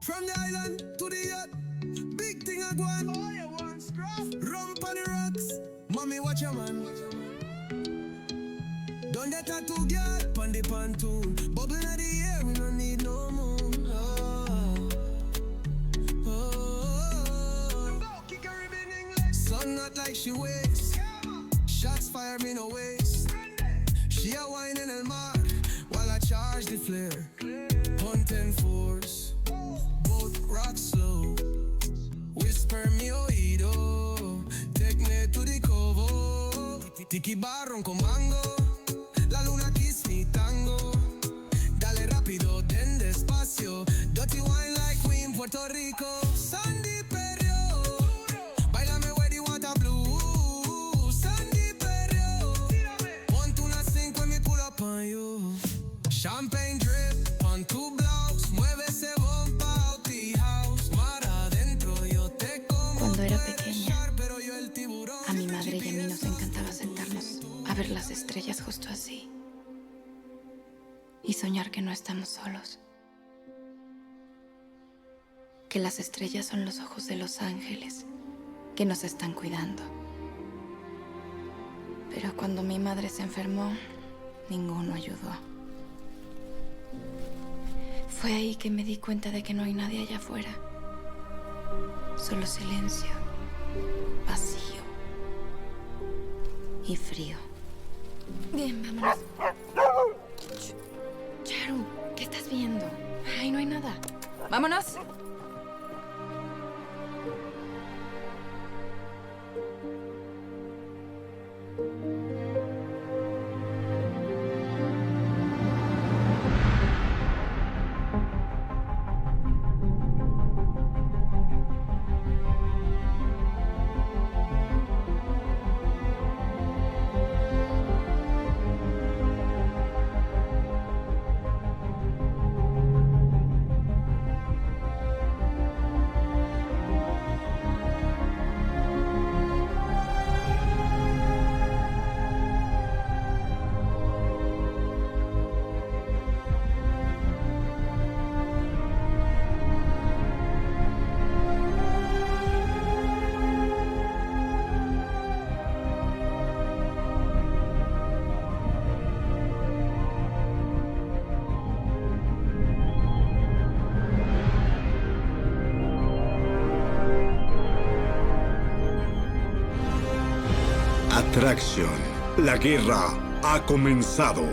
From the island to the yacht, big thing I go on. Oh, you want scruff? Rum on the rocks. Mommy, watch your man. Don't get a too girl pon the pontoon. Bubble in the air, we don't need no moon. Sun not like she wakes. Shots fire me no waste. She a wine in el mar while I charge the flare. Hunt and force, both rock slow. Whisper mi oído, take me to the covo. Tiki barron con mango, la luna kiss mi tango. Dale rápido, ten despacio. Dirty wine like we in Puerto Rico. Sandy perreo, bailame where the water blue. Sandy perreo, ponte una 5 and me pull up on you. Champagne drip on two blocks, mueve ese bomba out the house. Mar adentro yo te como. Cuando era pequeña, a mi madre y a mí nos encantaba sentarnos a ver las estrellas justo así y soñar que no estamos solos, que las estrellas son los ojos de los ángeles que nos están cuidando. Pero cuando mi madre se enfermó, ninguno ayudó. Fue ahí que me di cuenta de que no hay nadie allá afuera. Solo silencio, vacío y frío. Bien, vámonos. Charu, ¿qué estás viendo? Ay, no hay nada. ¡Vámonos! Attraction. La guerra ha comenzado.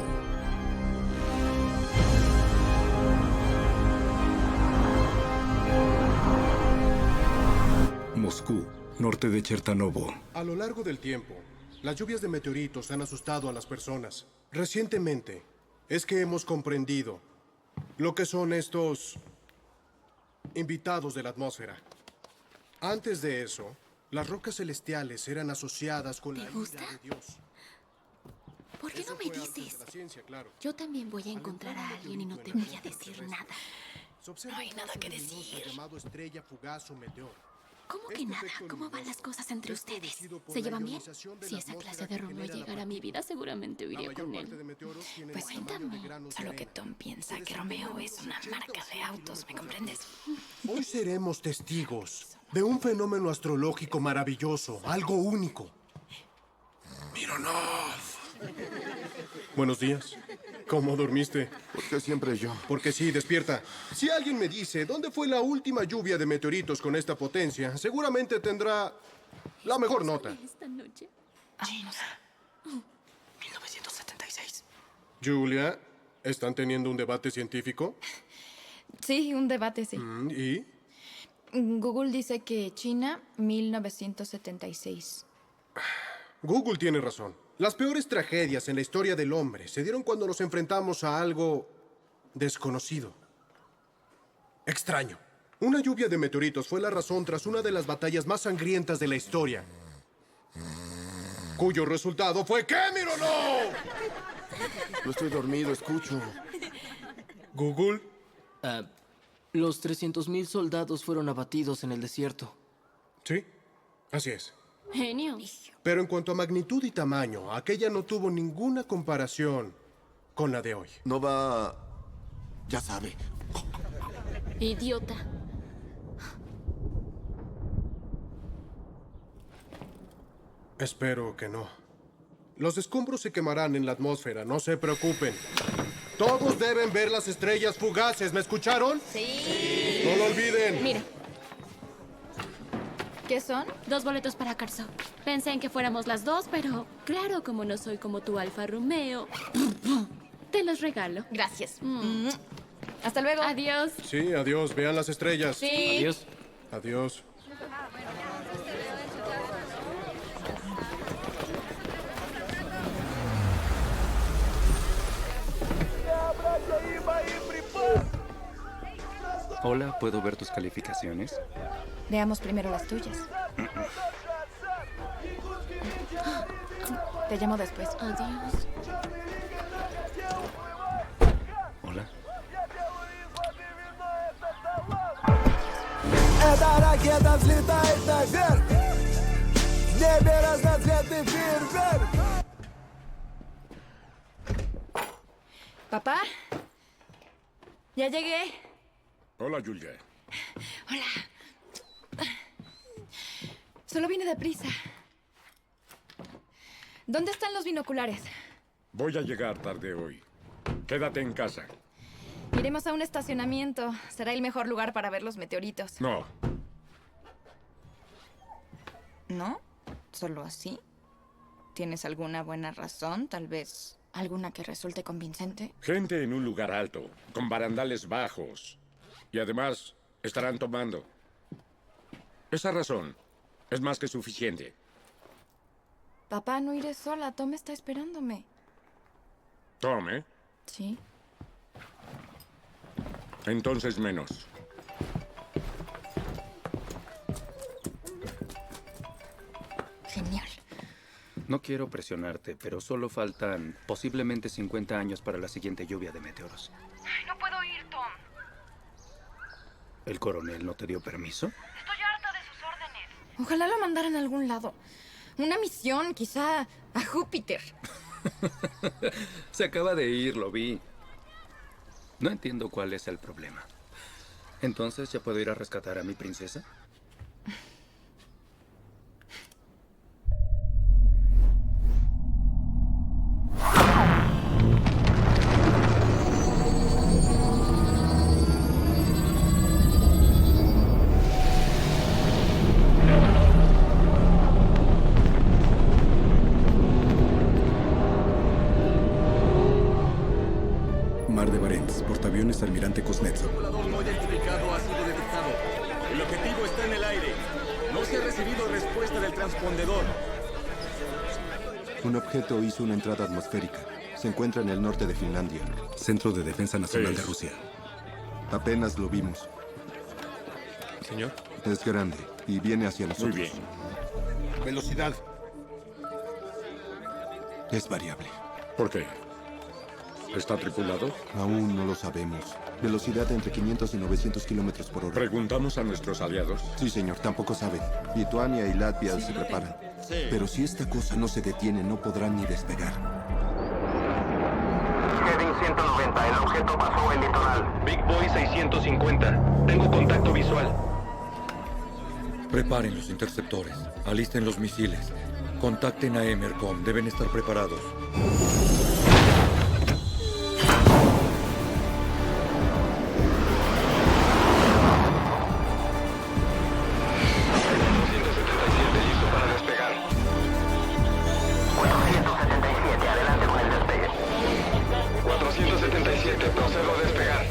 Moscú, norte de Chertanovo. A lo largo del tiempo, las lluvias de meteoritos han asustado a las personas. Recientemente, es que hemos comprendido lo que son estos invitados de la atmósfera. Antes de eso, las rocas celestiales eran asociadas con la ira gusta? de Dios. ¿Por qué Eso no me fue antes de dices? la ciencia, claro. Yo también voy a encontrar a alguien y no te voy a decir nada. Se observa No hay un nada caso que luminoso decir. llamado estrella fugaz o meteor. ¿Cómo que Este nada? efecto ¿Cómo van luminoso las cosas entre es ustedes? producido por ¿Se la llevan bien? ionización de Si la esa atmósfera clase de que rumor genera la llegara a mi vida, seguramente La huiría mayor con parte de él. meteoros tienen Pues el tamaño de cuéntame. granos de Solo que arena. Tom piensa Se que Romeo desenvuelven es unos una 80 marca o de 100 autos, ¿me kilómetros comprendes? Hoy seremos testigos de un fenómeno astrológico maravilloso, algo único. Mironov. Buenos días. ¿Cómo dormiste? Porque siempre yo. Porque sí, despierta. Si alguien me dice dónde fue la última lluvia de meteoritos con esta potencia, seguramente tendrá la mejor nota. Esta noche. Vámonos. 1976. Julia, ¿están teniendo un debate científico? Sí, un debate, sí. ¿Y? Google dice que China, 1976. Google tiene razón. Las peores tragedias en la historia del hombre se dieron cuando nos enfrentamos a algo desconocido. Extraño. Una lluvia de meteoritos fue la razón tras una de las batallas más sangrientas de la historia. Cuyo resultado fue ¿qué, Mironov? No estoy dormido, escucho. ¿Google? Los 300.000 soldados fueron abatidos en el desierto. Sí, así es. Genio. Pero en cuanto a magnitud y tamaño, aquella no tuvo ninguna comparación con la de hoy. No va... Ya sabe. Idiota. Espero que no. Los escombros se quemarán en la atmósfera, no se preocupen. Todos deben ver las estrellas fugaces, ¿me escucharon? Sí. No lo olviden. Mira, ¿Qué son? 2 boletos para Carso. Pensé en que fuéramos las dos, pero claro, como no soy como tu Alfa Romeo, te los regalo. Gracias. Hasta luego. Adiós. Sí, adiós, vean las estrellas. Sí. Adiós. Adiós. Hola, ¿puedo ver tus calificaciones? Veamos primero las tuyas. Te llamo después. Adiós. Hola. Эта ракета взлетает наверх. В небе разноцветный фейерверк. Papá. Ya llegué. Hola, Julia. Solo vine deprisa. ¿Dónde están los binoculares? Voy a llegar tarde hoy. Quédate en casa. Iremos a un estacionamiento. Será el mejor lugar para ver los meteoritos. No, ¿No? ¿Solo así? ¿Tienes alguna buena razón? Tal vez alguna que resulte convincente. gente en un lugar alto, con barandales bajos. Y además, estarán tomando. Esa razón es más que suficiente. Papá, no iré sola. Tom está esperándome. Tome, Sí. entonces menos. Genial. No quiero presionarte, pero solo faltan posiblemente 50 años para la siguiente lluvia de meteoros. No puedo ir, Tom. ¿El coronel no te dio permiso? Estoy harta de sus órdenes. Ojalá lo mandaran a algún lado. Una misión, quizá a Júpiter. Se acaba de ir, lo vi. No entiendo cuál es el problema. ¿Entonces ya puedo ir a rescatar a mi princesa? Mar de Barents, portaaviones Almirante Kuznetsov. Volador no identificado ha sido detectado. El objetivo está en el aire. No se ha recibido respuesta del transpondedor. Un objeto hizo una entrada atmosférica. Se encuentra en el norte de Finlandia. Centro de Defensa Nacional Es. de Rusia. Apenas lo vimos. Señor. Es grande y viene hacia nosotros. Muy bien. Velocidad. Es variable. ¿Por qué? ¿Está tripulado? Aún no lo sabemos. Velocidad entre 500 y 900 kilómetros por hora. Preguntamos a nuestros aliados. Sí, señor, tampoco saben. Lituania y Latvia se preparan. Pero si esta cosa no se detiene, no podrán ni despegar. Heading 190, el objeto pasó el litoral. Big Boy 650. Tengo contacto visual. Preparen los interceptores. Alisten los misiles. Contacten a Emercom. Deben estar preparados. Listo para despegar. 477, adelante con el despegue. 477, procedo a despegar.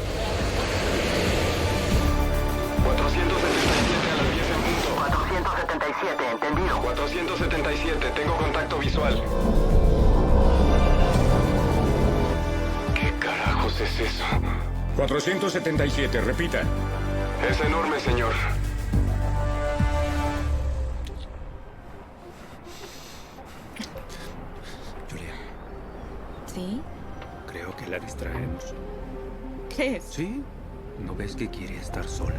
477 a las 10 en punto. 477, entendido. 477, tengo contacto visual. ¿Qué carajos es eso? 477, repita. Es enorme, señor. Julia, ¿Sí? creo que la distraemos. ¿Crees? ¿Sí? ¿No ves que quiere estar sola?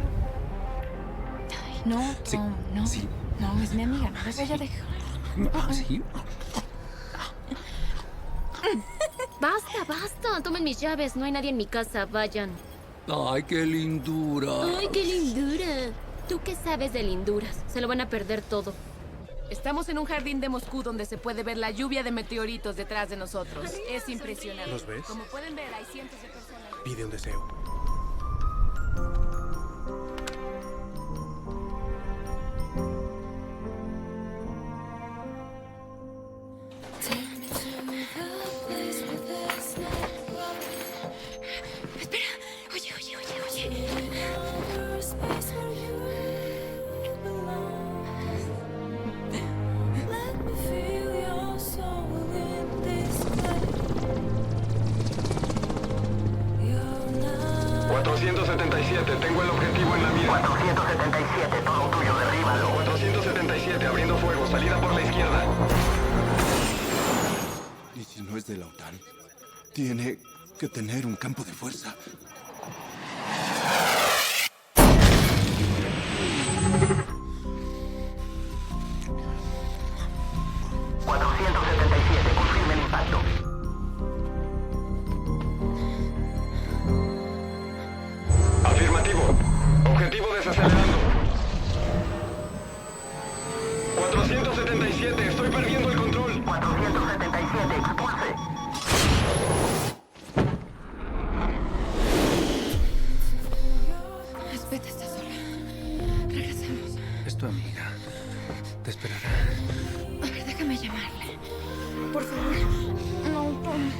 Ay, no, Sí, Tom, no. sí. No, es mi amiga, no la voy a dejar. No, ¿sí? Basta, basta. Tomen mis llaves. No hay nadie en mi casa. Vayan. ¡Ay, qué lindura! ¡Ay, qué lindura! ¿Tú qué sabes de linduras? Se lo van a perder todo. Estamos en un jardín de Moscú donde se puede ver la lluvia de meteoritos detrás de nosotros. Es impresionante. ¿Los ves? Como pueden ver, hay cientos de personas. Pide un deseo. Espera. Oye. Tengo el objetivo en la mira. 477, todo tuyo, derríbalo. 477, abriendo fuego, salida por la izquierda. ¿Y si no es de la OTAN? Tiene que tener un campo de fuerza. Confirme el impacto. Afirmativo. Objetivo desacelerando. 477, estoy perdiendo el control. 477, expulse. Sveta está sola. Regresemos. Es tu amiga. Te esperará. A ver, déjame llamarle. Por favor. No, Tom.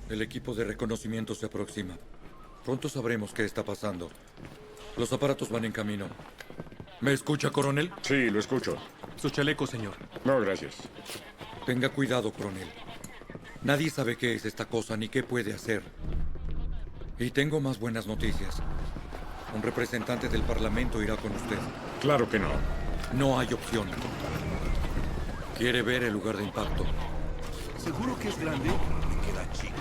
El equipo de reconocimiento se aproxima. Pronto sabremos qué está pasando. Los aparatos van en camino. ¿Me escucha, coronel? Sí, lo escucho. Su chaleco, señor. No, gracias. Tenga cuidado, coronel. Nadie sabe qué es esta cosa ni qué puede hacer. Y tengo más buenas noticias. Un representante del Parlamento irá con usted. Claro que no. No hay opción. Quiere ver el lugar de impacto. ¿Seguro que es grande? Me queda chico.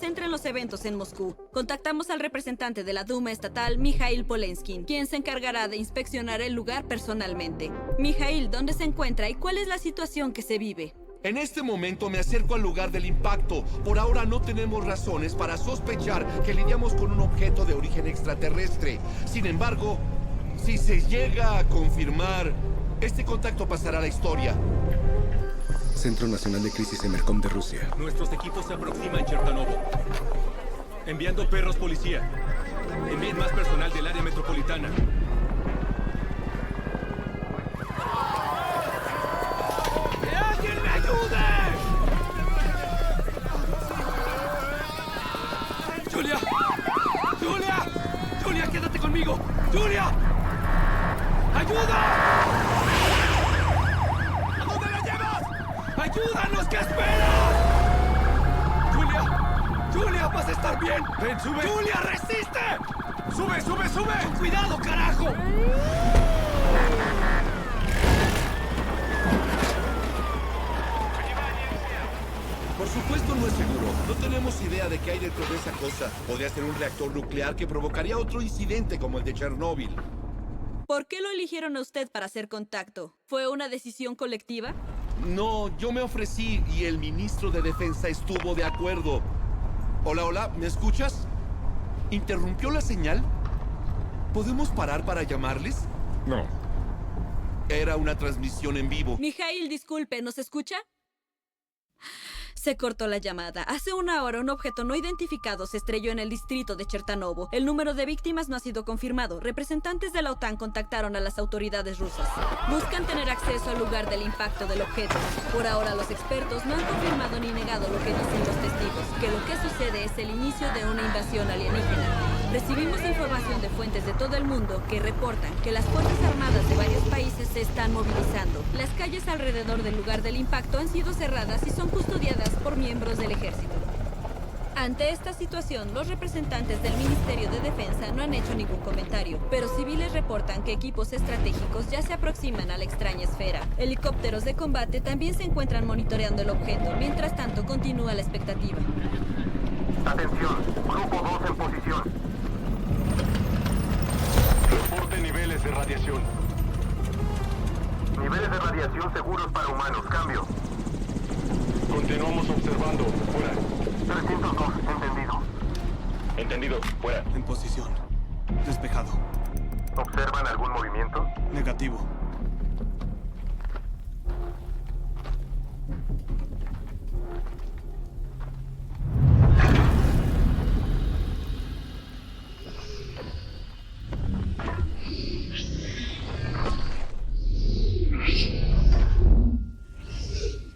centra en los eventos en Moscú. Contactamos al representante de la Duma estatal, Mikhail Polenskin, quien se encargará de inspeccionar el lugar personalmente. Mikhail, ¿dónde se encuentra y cuál es la situación que se vive? En este momento me acerco al lugar del impacto. Por ahora no tenemos razones para sospechar que lidiamos con un objeto de origen extraterrestre. Sin embargo, si se llega a confirmar, este contacto pasará a la historia. Centro Nacional de Crisis Emercom de Rusia. Nuestros equipos se aproximan, Chertanovo. Enviando perros policía. Envíen más personal del área metropolitana. ¡Que alguien me ayude! ¡Julia! ¡Julia! ¡Julia, quédate conmigo! ¡Julia! ¡Ayuda! ¿A dónde la llevas? ¡Ayúdanos! ¿Qué esperas? ¡Julia! ¡Julia, vas a estar bien! ¡Ven, sube! ¡Julia, resiste! ¡Sube, sube, sube! ¡Con cuidado, carajo! Por supuesto no es seguro. No tenemos idea de qué hay dentro de esa cosa. Podría ser un reactor nuclear que provocaría otro incidente como el de Chernóbil. ¿Por qué lo eligieron a usted para hacer contacto? ¿Fue una decisión colectiva? No, yo me ofrecí y el ministro de Defensa estuvo de acuerdo. Hola, hola, ¿me escuchas? ¿Interrumpió la señal? ¿Podemos parar para llamarles? No. Era una transmisión en vivo. Mikhail, disculpe, ¿nos escucha? Se cortó la llamada. Hace una hora un objeto no identificado se estrelló en el distrito de Chertanovo. El número de víctimas no ha sido confirmado. Representantes de la OTAN contactaron a las autoridades rusas. Buscan tener acceso al lugar del impacto del objeto. Por ahora los expertos no han confirmado ni negado lo que dicen los testigos, que lo que sucede es el inicio de una invasión alienígena. Recibimos información de fuentes de todo el mundo que reportan que las Fuerzas Armadas de varios países se están movilizando. Las calles alrededor del lugar del impacto han sido cerradas y son custodiadas por miembros del ejército. Ante esta situación, los representantes del Ministerio de Defensa no han hecho ningún comentario, pero civiles reportan que equipos estratégicos ya se aproximan a la extraña esfera. Helicópteros de combate también se encuentran monitoreando el objeto. Mientras tanto, continúa la expectativa. Atención, grupo 2 en posición. Reporte niveles de radiación. Niveles de radiación seguros para humanos. Cambio. Continuamos observando. Fuera. 302. Entendido. Entendido. Fuera. En posición. Despejado. ¿Observan algún movimiento? Negativo.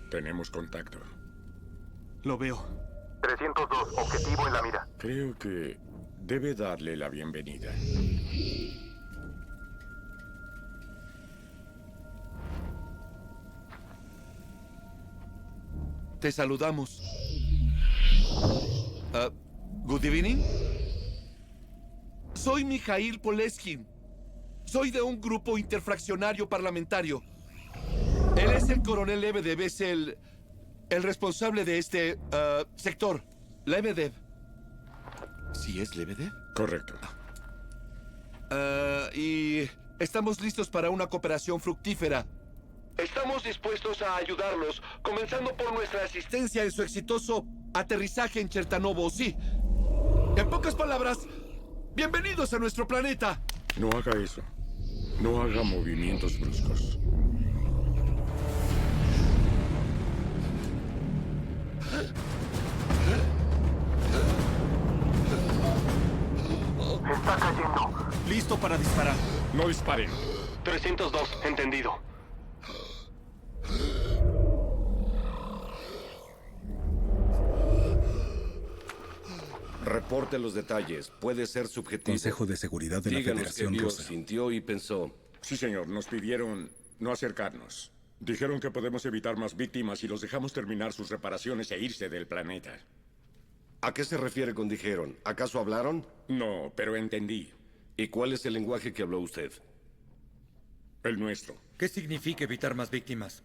Tenemos contacto. Lo veo. 302. Objetivo en la mira. Creo que debe darle la bienvenida. Te saludamos. Good evening. Soy Mikhail Polenskin. Soy de un grupo interfraccionario parlamentario. Él es el coronel Lebedev, es el responsable de este sector. Lebedev. ¿Sí es Lebedev? Correcto. Y estamos listos para una cooperación fructífera. Estamos dispuestos a ayudarlos, comenzando por nuestra asistencia en su exitoso aterrizaje en Chertanovo, sí. En pocas palabras, bienvenidos a nuestro planeta. No haga eso. No haga movimientos bruscos. Está cayendo. Listo para disparar. No disparen. 302. Entendido. Reporte los detalles. Puede ser subjetivo. Consejo de Seguridad de la Díganos Federación qué vio, Rusa. sintió y pensó. Sí, señor. Nos pidieron no acercarnos. Dijeron que podemos evitar más víctimas si los dejamos terminar sus reparaciones e irse del planeta. ¿A qué se refiere con dijeron? ¿Acaso hablaron? No, pero entendí. ¿Y cuál es el lenguaje que habló usted? El nuestro. ¿Qué significa evitar más víctimas?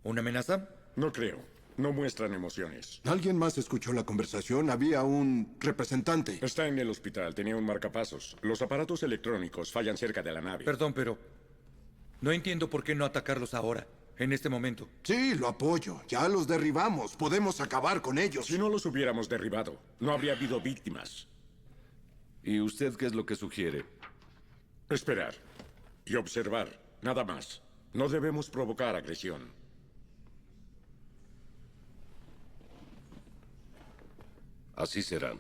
¿Una amenaza? No creo. No muestran emociones. ¿Alguien más escuchó la conversación? Había un representante. Está en el hospital. Tenía un marcapasos. Los aparatos electrónicos fallan cerca de la nave. Perdón, pero no entiendo por qué no atacarlos ahora, en este momento. Sí, lo apoyo. Ya los derribamos. Podemos acabar con ellos. Si no los hubiéramos derribado, no habría habido víctimas. ¿Y usted qué es lo que sugiere? Esperar y observar, nada más. No debemos provocar agresión. Así será.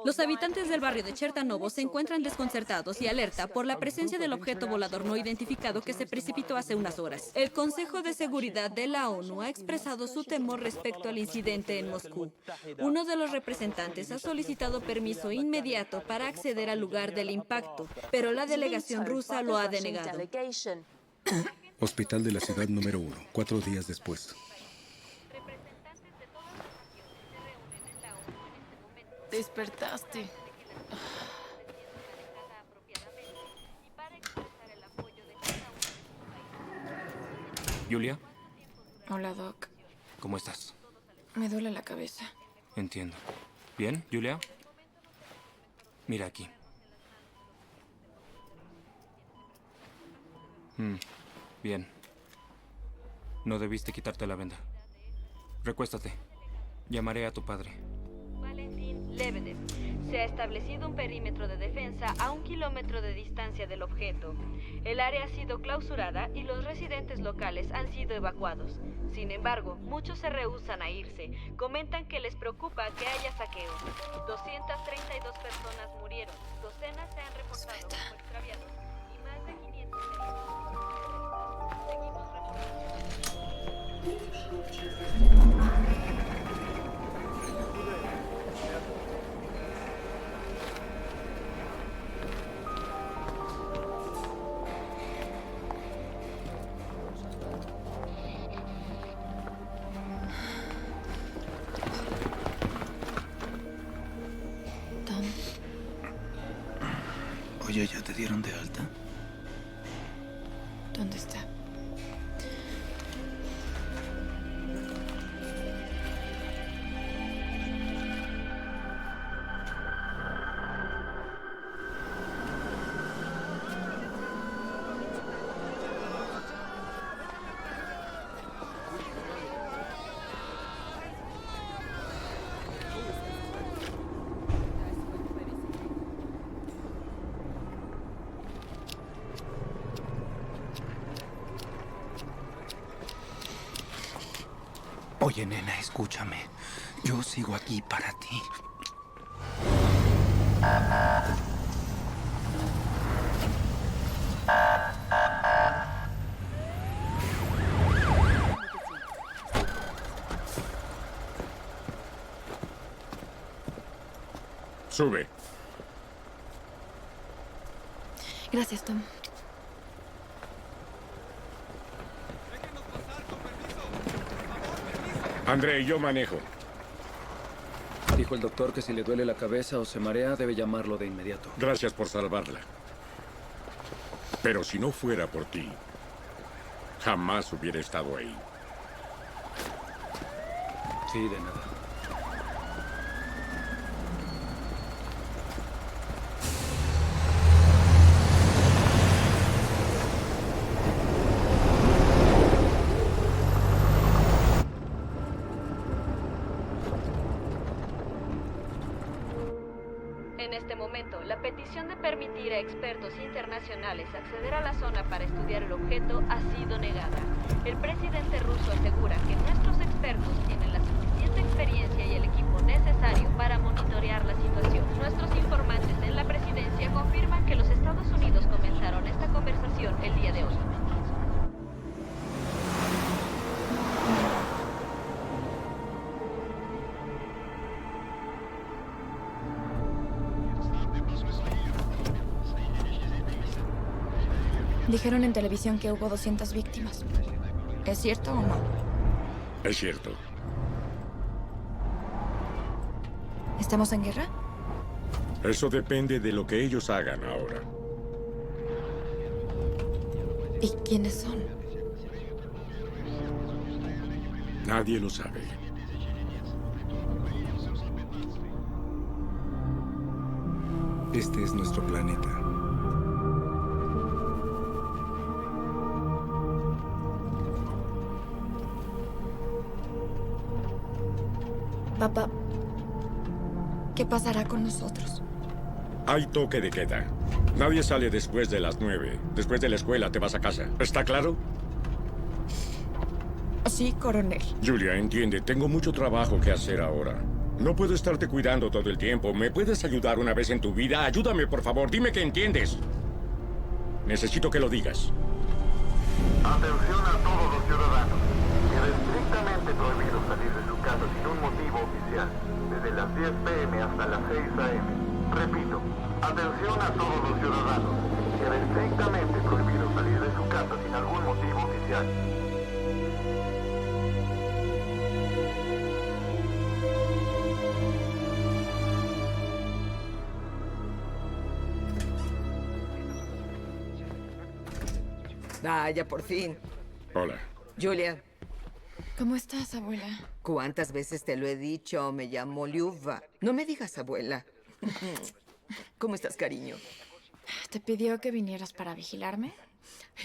Los habitantes del barrio de Chertanovo se encuentran desconcertados y alerta por la presencia del objeto volador no identificado que se precipitó hace unas horas. El Consejo de Seguridad de la ONU ha expresado su temor respecto al incidente en Moscú. Uno de los representantes ha solicitado permiso inmediato para acceder al lugar del impacto, pero la delegación rusa lo ha denegado. Hospital de la ciudad número 1, 4 días después. Despertaste. Julia, Hola, Doc. ¿cómo estás? Me duele la cabeza. Entiendo. ¿Bien, Julia? Mira aquí. Bien. No debiste quitarte la venda. Recuéstate. Llamaré a tu padre. Valentín Lebedev. Se ha establecido un perímetro de defensa a 1 kilómetro de distancia del objeto. El área ha sido clausurada y los residentes locales han sido evacuados. Sin embargo, muchos se rehúsan a irse. Comentan que les preocupa que haya saqueo. 232 personas murieron, docenas se han reportado como extraviados y más de 500 heridos. Seguimos Tom, Oye, ¿ya te dieron de alta? ¿dónde está? Oye, nena, escúchame. Yo sigo aquí para ti. Sube. Gracias, Tom. André, yo manejo. Dijo el doctor que si le duele la cabeza o se marea, debe llamarlo de inmediato. Gracias por salvarla. Pero si no fuera por ti, jamás hubiera estado ahí. Sí, de nada. En este momento, la petición de permitir a expertos internacionales acceder a la zona para estudiar el objeto ha sido negada. El presidente ruso asegura que nuestros expertos tienen la suficiente experiencia y el equipo necesario para monitorear la situación. Nuestros informantes en la presidencia confirman que los Estados Unidos comenzaron esta conversación el día de hoy. Dijeron en televisión que hubo 200 víctimas. ¿Es cierto o no? Es cierto. ¿Estamos en guerra? Eso depende de lo que ellos hagan ahora. ¿Y quiénes son? Nadie lo sabe. Este es nuestro planeta. Papá, ¿qué pasará con nosotros? Hay toque de queda. Nadie sale después de las 9. Después de la escuela te vas a casa. ¿Está claro? Sí, coronel. Julia, entiende, tengo mucho trabajo que hacer ahora. No puedo estarte cuidando todo el tiempo. ¿Me puedes ayudar una vez en tu vida? Ayúdame, por favor. Dime que entiendes. Necesito que lo digas. Atención a todos los ciudadanos. Queda estrictamente prohibido salir de su casa sin un motivo oficial, desde las 10 p.m. hasta las 6 a.m. Repito, atención a todos los ciudadanos. Queda estrictamente prohibido salir de su casa sin algún motivo oficial. Vaya, por fin. Hola. Julia, ¿Cómo estás, abuela? ¿cuántas veces te lo he dicho? Me llamo Liuva. No me digas abuela. ¿Cómo estás, cariño? ¿Te pidió que vinieras para vigilarme?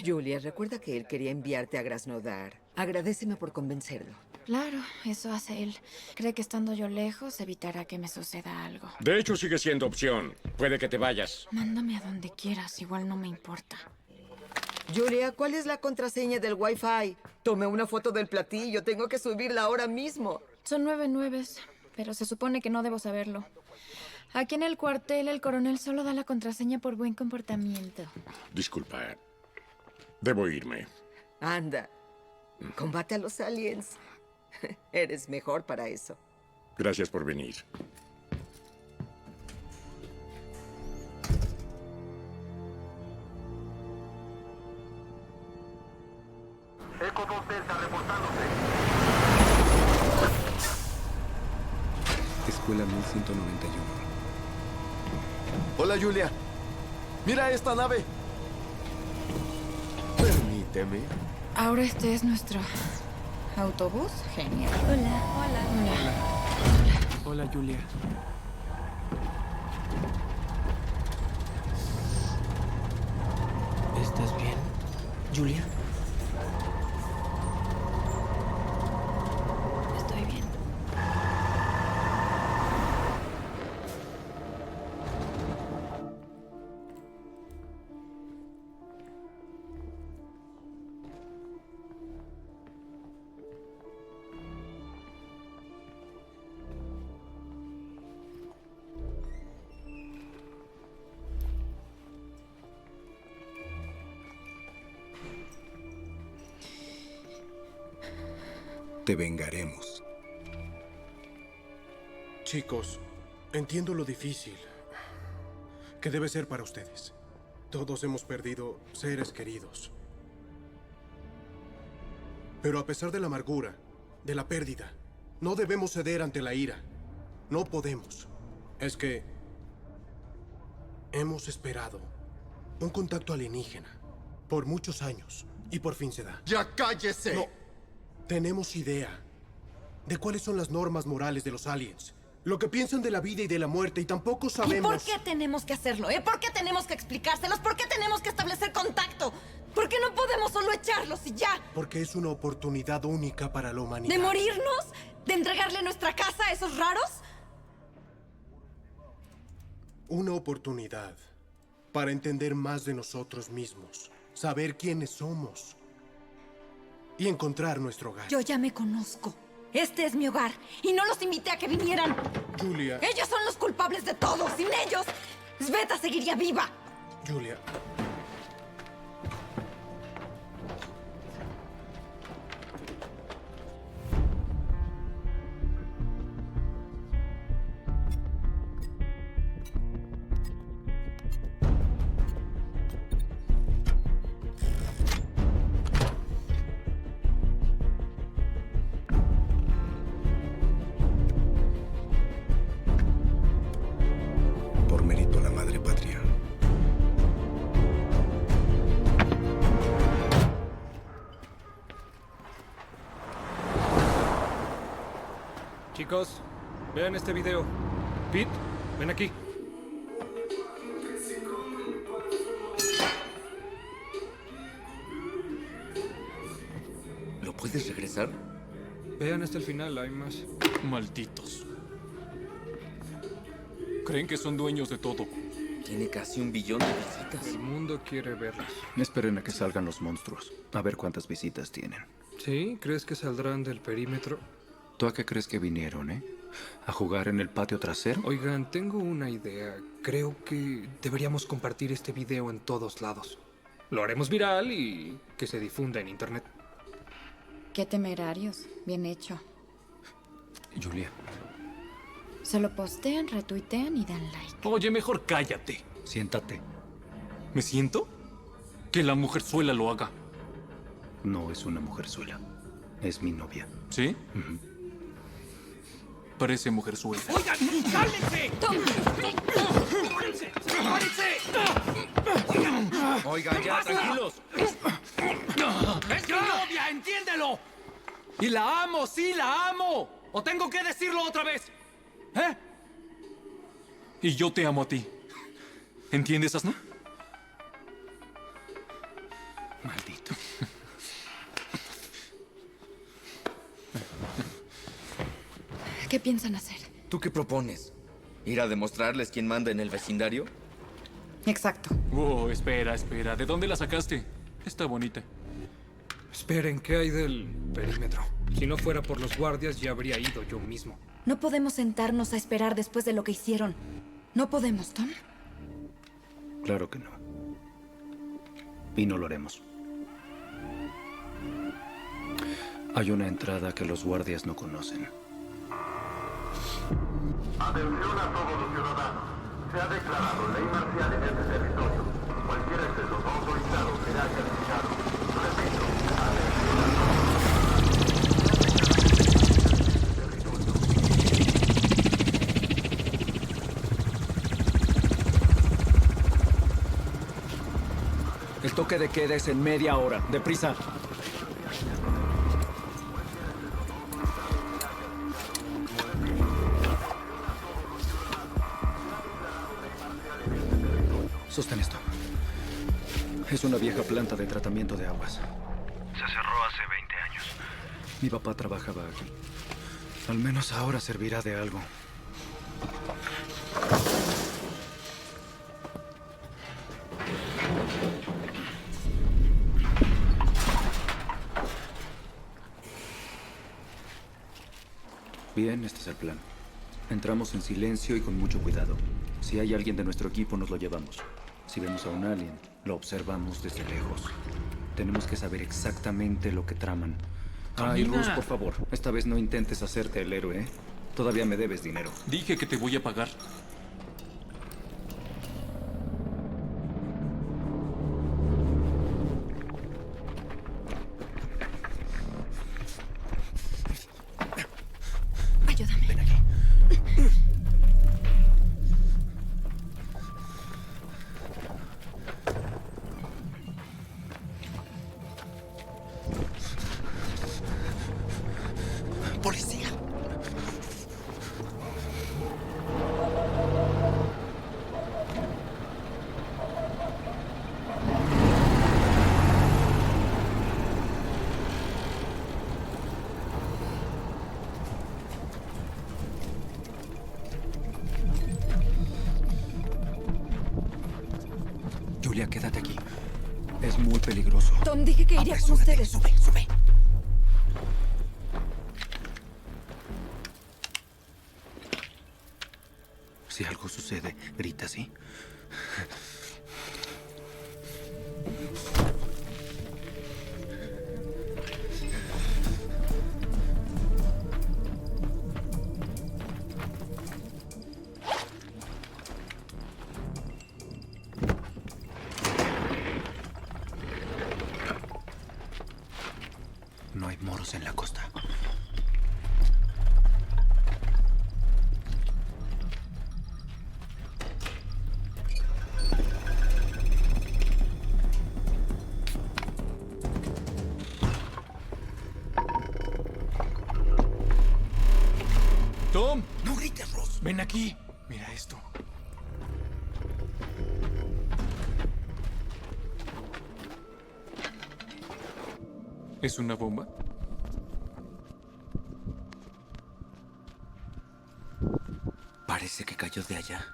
Julia, recuerda que él quería enviarte a Krasnodar. Agradéceme por convencerlo. Claro, eso hace él. Cree que estando yo lejos evitará que me suceda algo. De hecho, sigue siendo opción. Puede que te vayas. Mándame a donde quieras, igual no me importa. Julia, ¿cuál es la contraseña del Wi-Fi? Tomé una foto del platillo. Tengo que subirla ahora mismo. Son 9 nueves, pero se supone que no debo saberlo. Aquí en el cuartel, el coronel solo da la contraseña por buen comportamiento. Disculpa. Debo irme. Anda, combate a los aliens. Eres mejor para eso. Gracias por venir. Eco 2 Delta reportándose. Escuela 1191. Hola, Julia. Mira esta nave. Permíteme. Ahora este es nuestro autobús. Genial. Hola. Hola, Julia. ¿Estás bien, Julia? Estoy bien. Te vengaremos. Chicos, entiendo lo difícil que debe ser para ustedes. Todos hemos perdido seres queridos. Pero a pesar de la amargura, de la pérdida, no debemos ceder ante la ira. No podemos. Es que hemos esperado un contacto alienígena por muchos años y por fin se da. ¡Ya cállese! No. Tenemos idea de cuáles son las normas morales de los aliens, lo que piensan de la vida y de la muerte, y tampoco sabemos... ¿Y por qué tenemos que hacerlo, ¿Por qué tenemos que explicárselos? ¿Por qué tenemos que establecer contacto? ¿Por qué no podemos solo echarlos y ya? Porque es una oportunidad única para la humanidad. ¿De morirnos? ¿De entregarle nuestra casa a esos raros? Una oportunidad para entender más de nosotros mismos, saber quiénes somos y encontrar nuestro hogar. Yo ya me conozco. Este es mi hogar y no los invité a que vinieran. Julia. Ellos son los culpables de todo. Sin ellos, Sveta seguiría viva. Julia. Por mérito a la madre patria. Chicos, vean este video. Pete, ven aquí. ¿Lo puedes regresar? Vean hasta el final, hay más. Malditos. Creen que son dueños de todo. Tiene casi 1 billón de visitas. El mundo quiere verlas. Esperen a que salgan los monstruos. A ver cuántas visitas tienen. ¿Sí? ¿Crees que saldrán del perímetro? ¿Tú a qué crees que vinieron, ¿A jugar en el patio trasero? Oigan, tengo una idea. Creo que deberíamos compartir este video en todos lados. Lo haremos viral y que se difunda en internet. Qué temerarios. Bien hecho. Julia. Solo postean, retuitean y dan like. Oye, mejor cállate. Siéntate. ¿Me siento? Que la mujerzuela lo haga. No es una mujerzuela. Es mi novia. ¿Sí? Parece mujerzuela. ¡Oigan! ¡Cálmense! ¡Sepárense! ¡Sepárense! Oigan, ya, tranquilos. ¡Es mi novia! ¡Entiéndelo! ¡Y la amo! ¡Sí, la amo! ¿O tengo que decirlo otra vez? Y yo te amo a ti. ¿Entiendes, asno? Maldito. ¿Qué piensan hacer? ¿Tú qué propones? ¿Ir a demostrarles quién manda en el vecindario? Exacto. Oh, espera. ¿De dónde la sacaste? Está bonita. Esperen, ¿qué hay del perímetro? Si no fuera por los guardias, ya habría ido yo mismo. No podemos sentarnos a esperar después de lo que hicieron. No podemos, Tom. Claro que no. Y no lo haremos. Hay una entrada que los guardias no conocen. Atención a todos los ciudadanos. Se ha declarado ley marcial en este territorio. Cualquier exceso no autorizado será castigado. Repito, atención a todos los El toque de queda es en media hora. ¡Deprisa! Sostén esto. Es una vieja planta de tratamiento de aguas. Se cerró hace 20 años. Mi papá trabajaba aquí. Al menos ahora servirá de algo. Bien, este es el plan. Entramos en silencio y con mucho cuidado. Si hay alguien de nuestro equipo, nos lo llevamos. Si vemos a un alien, lo observamos desde lejos. Tenemos que saber exactamente lo que traman. Ay, Camina. Rus, por favor. Esta vez no intentes hacerte el héroe, ¿eh? Todavía me debes dinero. Dije que te voy a pagar. Ayúdame. Ven aquí. ¡Policía! Julia, quédate aquí. Es muy peligroso. Tom, dije que iría con Apresúrate, ustedes. Sube, sube. Si algo sucede, grita, ¿sí? No hay moros en la costa. Tom. No grites, Ross. Ven aquí. Mira esto. ¿Es una bomba? Parece que cayó de allá.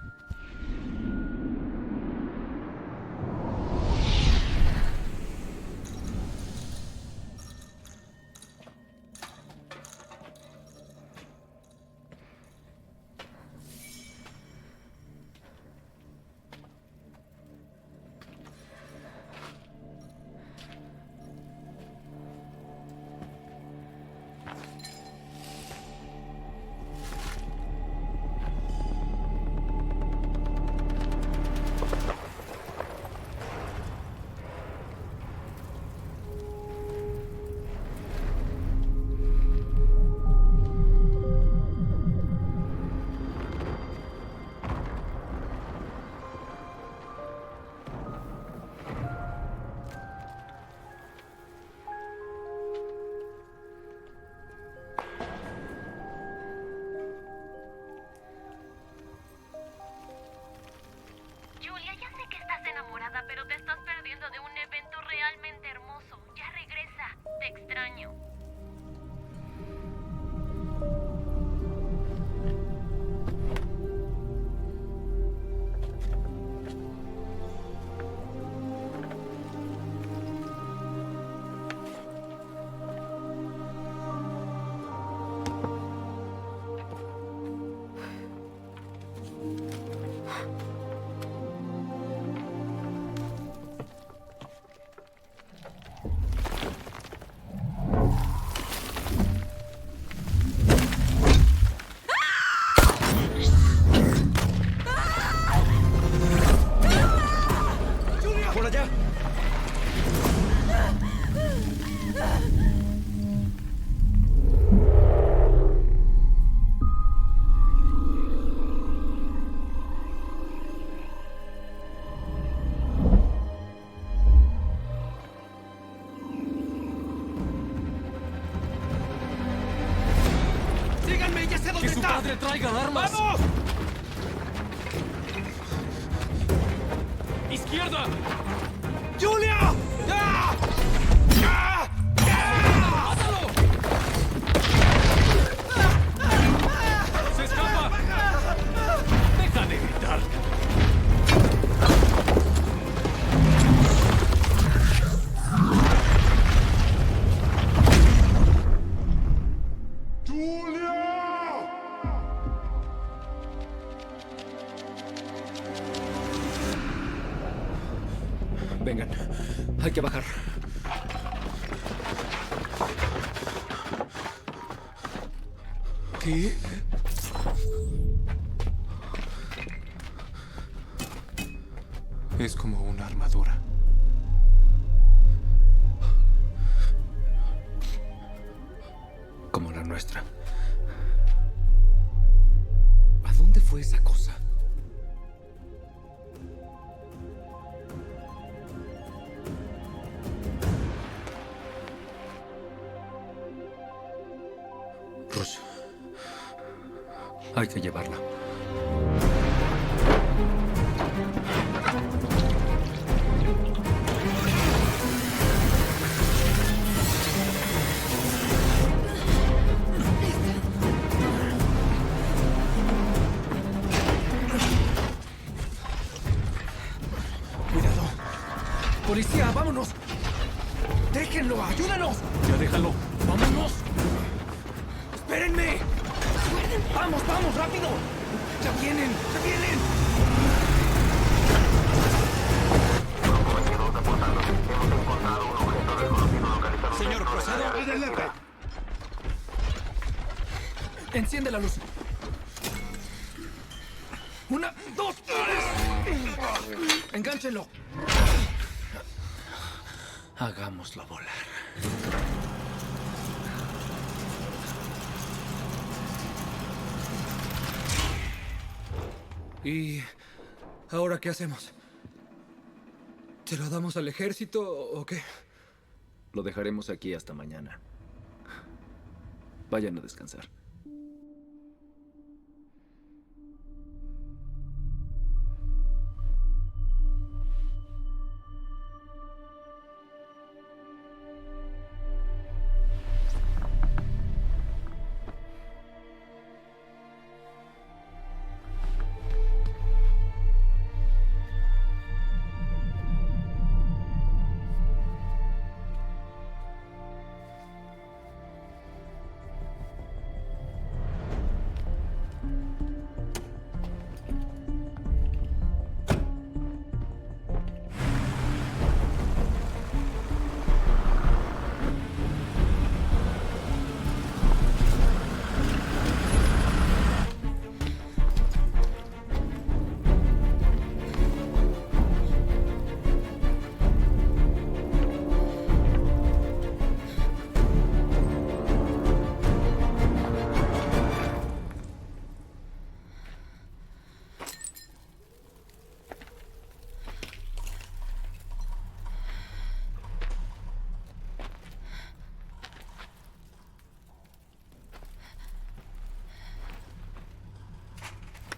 Julia, ya sé que estás enamorada, pero te estás perdiendo de un evento realmente hermoso. Ya regresa. Te extraño. ¡Por allá! ¡Síganme! ¡Ya sé dónde está! ¡Que su padre traiga armas! ¡Vamos! ¡Izquierda! ¡Julia! ¡Ah! ¡Ah! ¡Ah! ¡Mátalo! ¡Se escapa! ¡Deja de gritar! Vengan, hay que bajar. ¿Qué? Es como una armadura. Como la nuestra. ¿A dónde fue esa cosa? Rush. Hay que llevarla. ¡Cuidado! ¡Policía, vámonos! ¡Déjenlo! ¡Ayúdanos! Ya déjalo. ¡Vámonos! ¡Espérenme! ¡Vamos, vamos, rápido! ¡Ya vienen! ¡Ya vienen! Señor, procedo. ¡Adelante! Enciende la luz. ¡Una, dos, tres! ¡Engánchenlo! Hagámoslo volar. ¿Y ahora qué hacemos? ¿Se lo damos al ejército o qué? Lo dejaremos aquí hasta mañana. Vayan a descansar.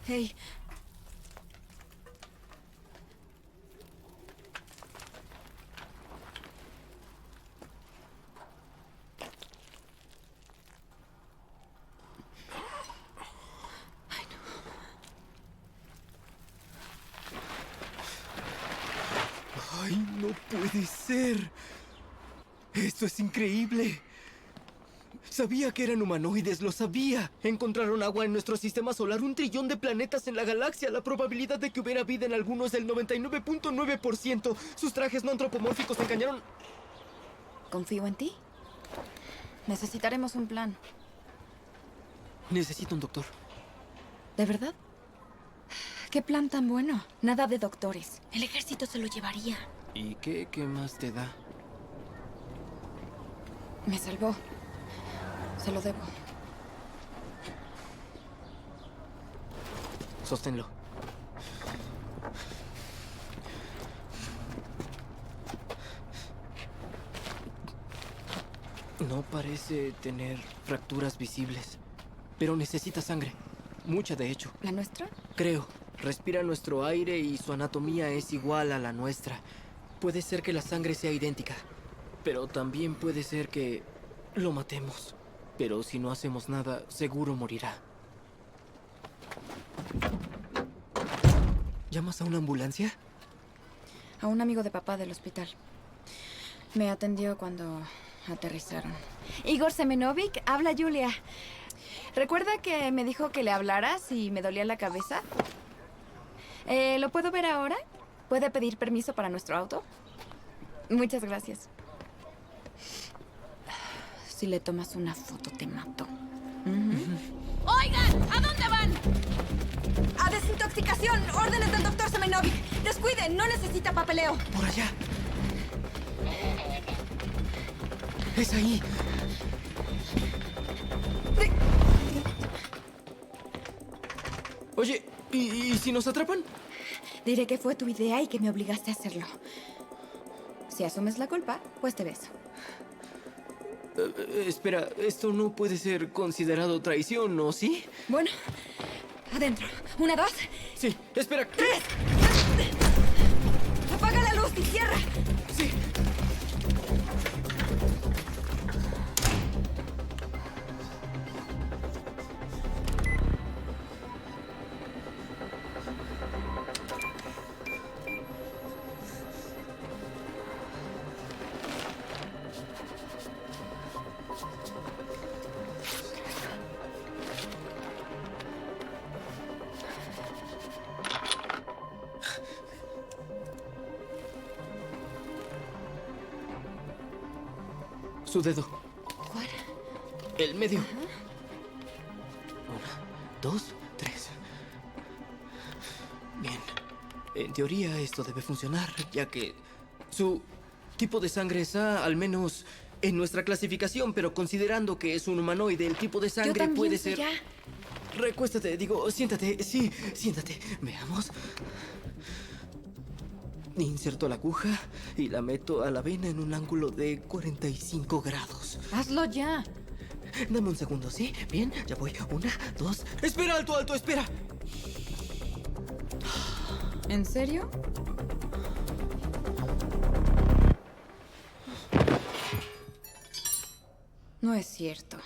Hey. ¡Ay, no puede ser! ¡Esto es increíble! Sabía que eran humanoides, lo sabía. Encontraron agua en nuestro sistema solar, 1 trillón de planetas en la galaxia. La probabilidad de que hubiera vida en alguno es del 99.9%. Sus trajes no antropomórficos engañaron. Confío en ti. Necesitaremos un plan. Necesito un doctor. ¿De verdad? ¿Qué plan tan bueno? Nada de doctores. El ejército se lo llevaría. ¿Y qué más te da? Me salvó. Se lo debo. Sosténlo. No parece tener fracturas visibles, pero necesita sangre. Mucha, de hecho. ¿La nuestra? Creo. Respira nuestro aire y su anatomía es igual a la nuestra. Puede ser que la sangre sea idéntica, pero también puede ser que lo matemos. Pero si no hacemos nada, seguro morirá. ¿Llamas a una ambulancia? A un amigo de papá del hospital. Me atendió cuando aterrizaron. Igor Semenovic, habla Julia. ¿Recuerda que me dijo que le hablara si me dolía la cabeza? ¿Lo puedo ver ahora? ¿Puede pedir permiso para nuestro auto? Muchas gracias. Si le tomas una foto, te mato. ¡Oigan! ¿A dónde van? ¡A desintoxicación! ¡Órdenes del doctor Semenovic! ¡Descuiden! ¡No necesita papeleo! ¡Por allá! ¡Es ahí! Oye, ¿y si nos atrapan? Diré que fue tu idea y que me obligaste a hacerlo. Si asumes la culpa, pues te beso. Espera, esto no puede ser considerado traición, ¿no? ¿Sí? Bueno, adentro. 1, 2. Sí, espera. 3. Apaga la luz y cierra. Sí. Su dedo. ¿Cuál? El medio. 1, 2, 3. Bien. En teoría esto debe funcionar, ya que su tipo de sangre es A, al menos en nuestra clasificación, pero considerando que es un humanoide, el tipo de sangre puede ser... Ya. Recuéstate, digo, siéntate. Sí, siéntate. Veamos. Inserto la aguja y la meto a la vena en un ángulo de 45 grados. Hazlo ya. Dame un segundo, ¿sí? Bien, ya voy. 1, 2... ¡Espera, alto, espera! ¿En serio? No es cierto.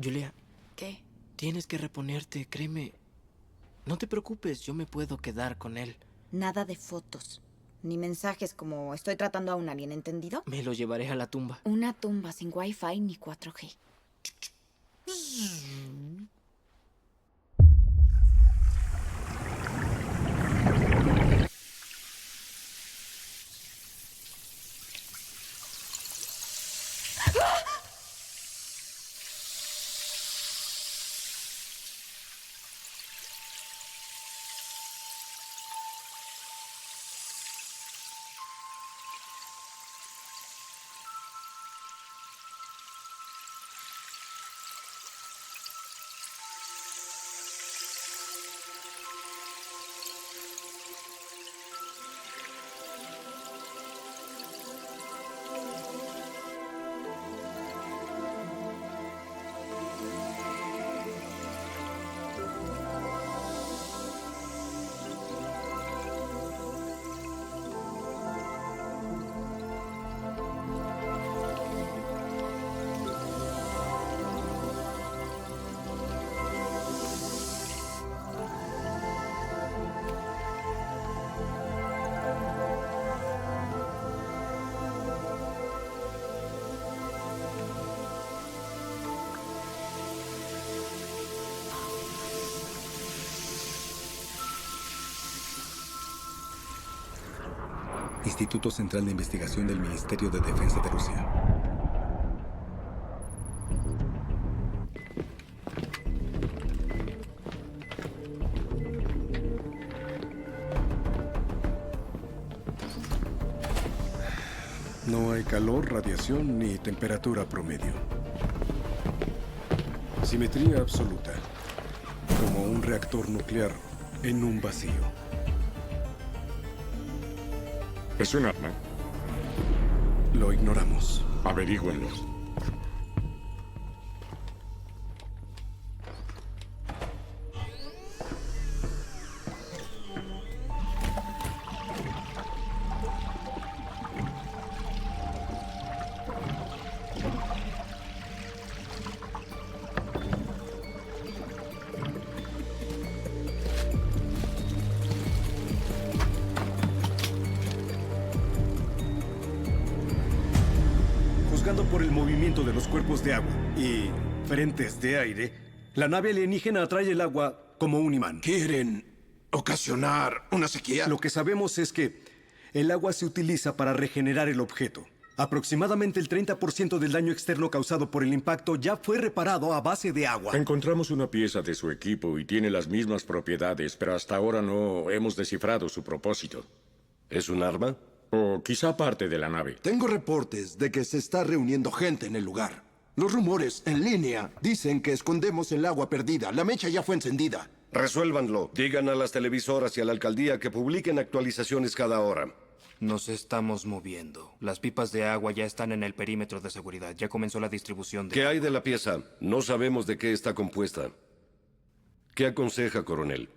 Julia. ¿Qué? Tienes que reponerte, créeme. No te preocupes, yo me puedo quedar con él. Nada de fotos. Ni mensajes como estoy tratando a un alien, ¿entendido? Me lo llevaré a la tumba. Una tumba sin Wi-Fi ni 4G. Instituto Central de Investigación del Ministerio de Defensa de Rusia. No hay calor, radiación ni temperatura promedio. Simetría absoluta, como un reactor nuclear en un vacío. ¿Es un arma? Lo ignoramos. Averígüenlo. Juzgando por el movimiento de los cuerpos de agua y frentes de aire, la nave alienígena atrae el agua como un imán. ¿Quieren ocasionar una sequía? Lo que sabemos es que el agua se utiliza para regenerar el objeto. Aproximadamente el 30% del daño externo causado por el impacto ya fue reparado a base de agua. Encontramos una pieza de su equipo y tiene las mismas propiedades, pero hasta ahora no hemos descifrado su propósito. ¿Es un arma? O quizá parte de la nave. Tengo reportes de que se está reuniendo gente en el lugar. Los rumores en línea dicen que escondemos el agua perdida. La mecha ya fue encendida. Resuélvanlo. Digan a las televisoras y a la alcaldía que publiquen actualizaciones cada hora. Nos estamos moviendo. Las pipas de agua ya están en el perímetro de seguridad. Ya comenzó la distribución de... ¿Qué hay de la pieza? No sabemos de qué está compuesta. ¿Qué aconseja, coronel?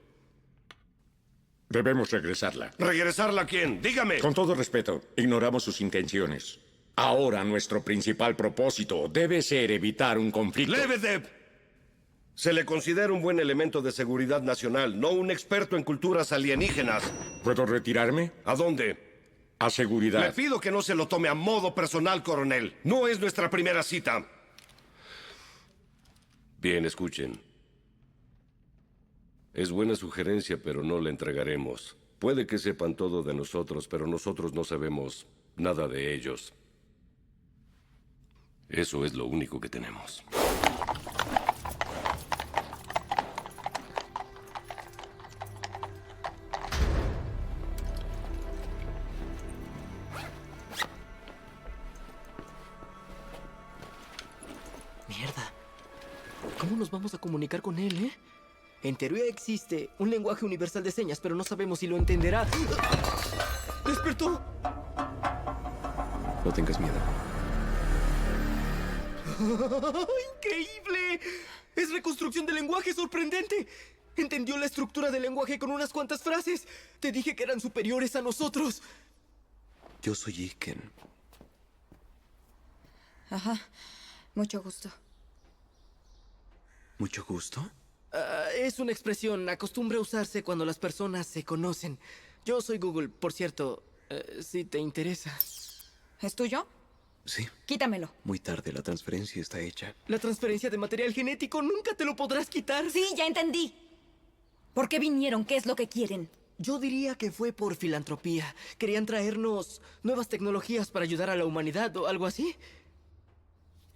Debemos regresarla. ¿Regresarla a quién? Dígame. Con todo respeto, ignoramos sus intenciones. Ahora nuestro principal propósito debe ser evitar un conflicto. ¡Lebedev! Se le considera un buen elemento de seguridad nacional, no un experto en culturas alienígenas. ¿Puedo retirarme? ¿A dónde? A seguridad. Le pido que no se lo tome a modo personal, coronel. No es nuestra primera cita. Bien, escuchen. Es buena sugerencia, pero no la entregaremos. Puede que sepan todo de nosotros, pero nosotros no sabemos nada de ellos. Eso es lo único que tenemos. Mierda. ¿Cómo nos vamos a comunicar con él, eh? En teoría existe un lenguaje universal de señas, pero no sabemos si lo entenderá. ¡Despertó! No tengas miedo. ¡Increíble! ¡Es reconstrucción del lenguaje sorprendente! Entendió la estructura del lenguaje con unas cuantas frases. Te dije que eran superiores a nosotros. Yo soy Iken. Ajá. Mucho gusto. Mucho gusto. Es una expresión, acostumbra usarse cuando las personas se conocen. Yo soy Google, por cierto, si te interesa. ¿Es tuyo? Sí. Quítamelo. Muy tarde, la transferencia está hecha. La transferencia de material genético nunca te lo podrás quitar. Sí, ya entendí. ¿Por qué vinieron? ¿Qué es lo que quieren? Yo diría que fue por filantropía. Querían traernos nuevas tecnologías para ayudar a la humanidad o algo así.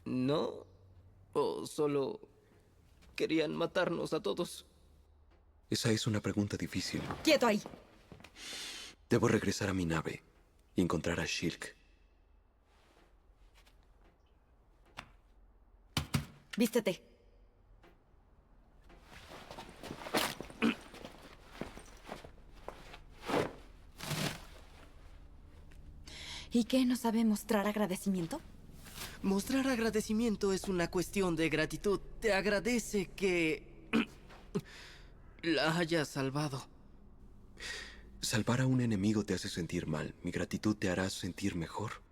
¿No? ¿O solo querían matarnos a todos? Esa es una pregunta difícil. ¡Quieto ahí! Debo regresar a mi nave y encontrar a Shirk. Vístete. ¿Y qué nos sabe mostrar agradecimiento? Mostrar agradecimiento es una cuestión de gratitud. Te agradece que la hayas salvado. Salvar a un enemigo te hace sentir mal. Mi gratitud te hará sentir mejor.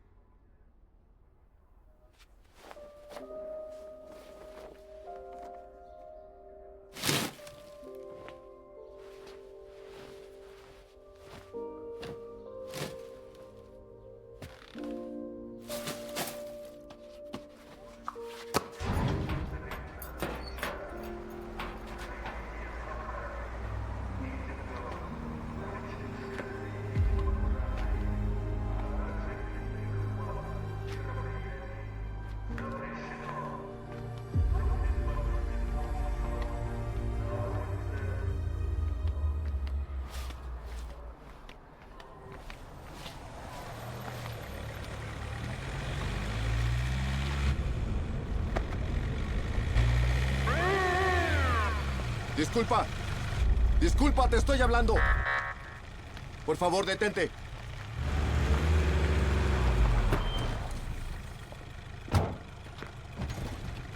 Disculpa. Disculpa, te estoy hablando. Por favor, detente.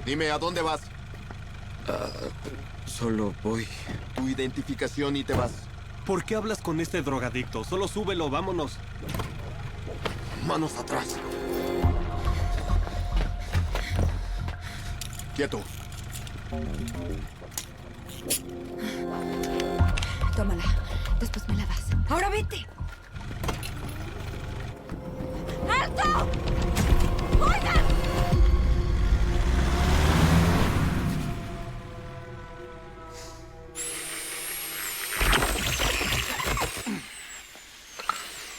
Dime, ¿a dónde vas? Solo voy. Tu identificación y te vas. ¿Por qué hablas con este drogadicto? Solo súbelo, vámonos. Manos atrás. Quieto. Tómala. Después me la das. ¡Ahora vete! ¡Alto! ¡Oigan!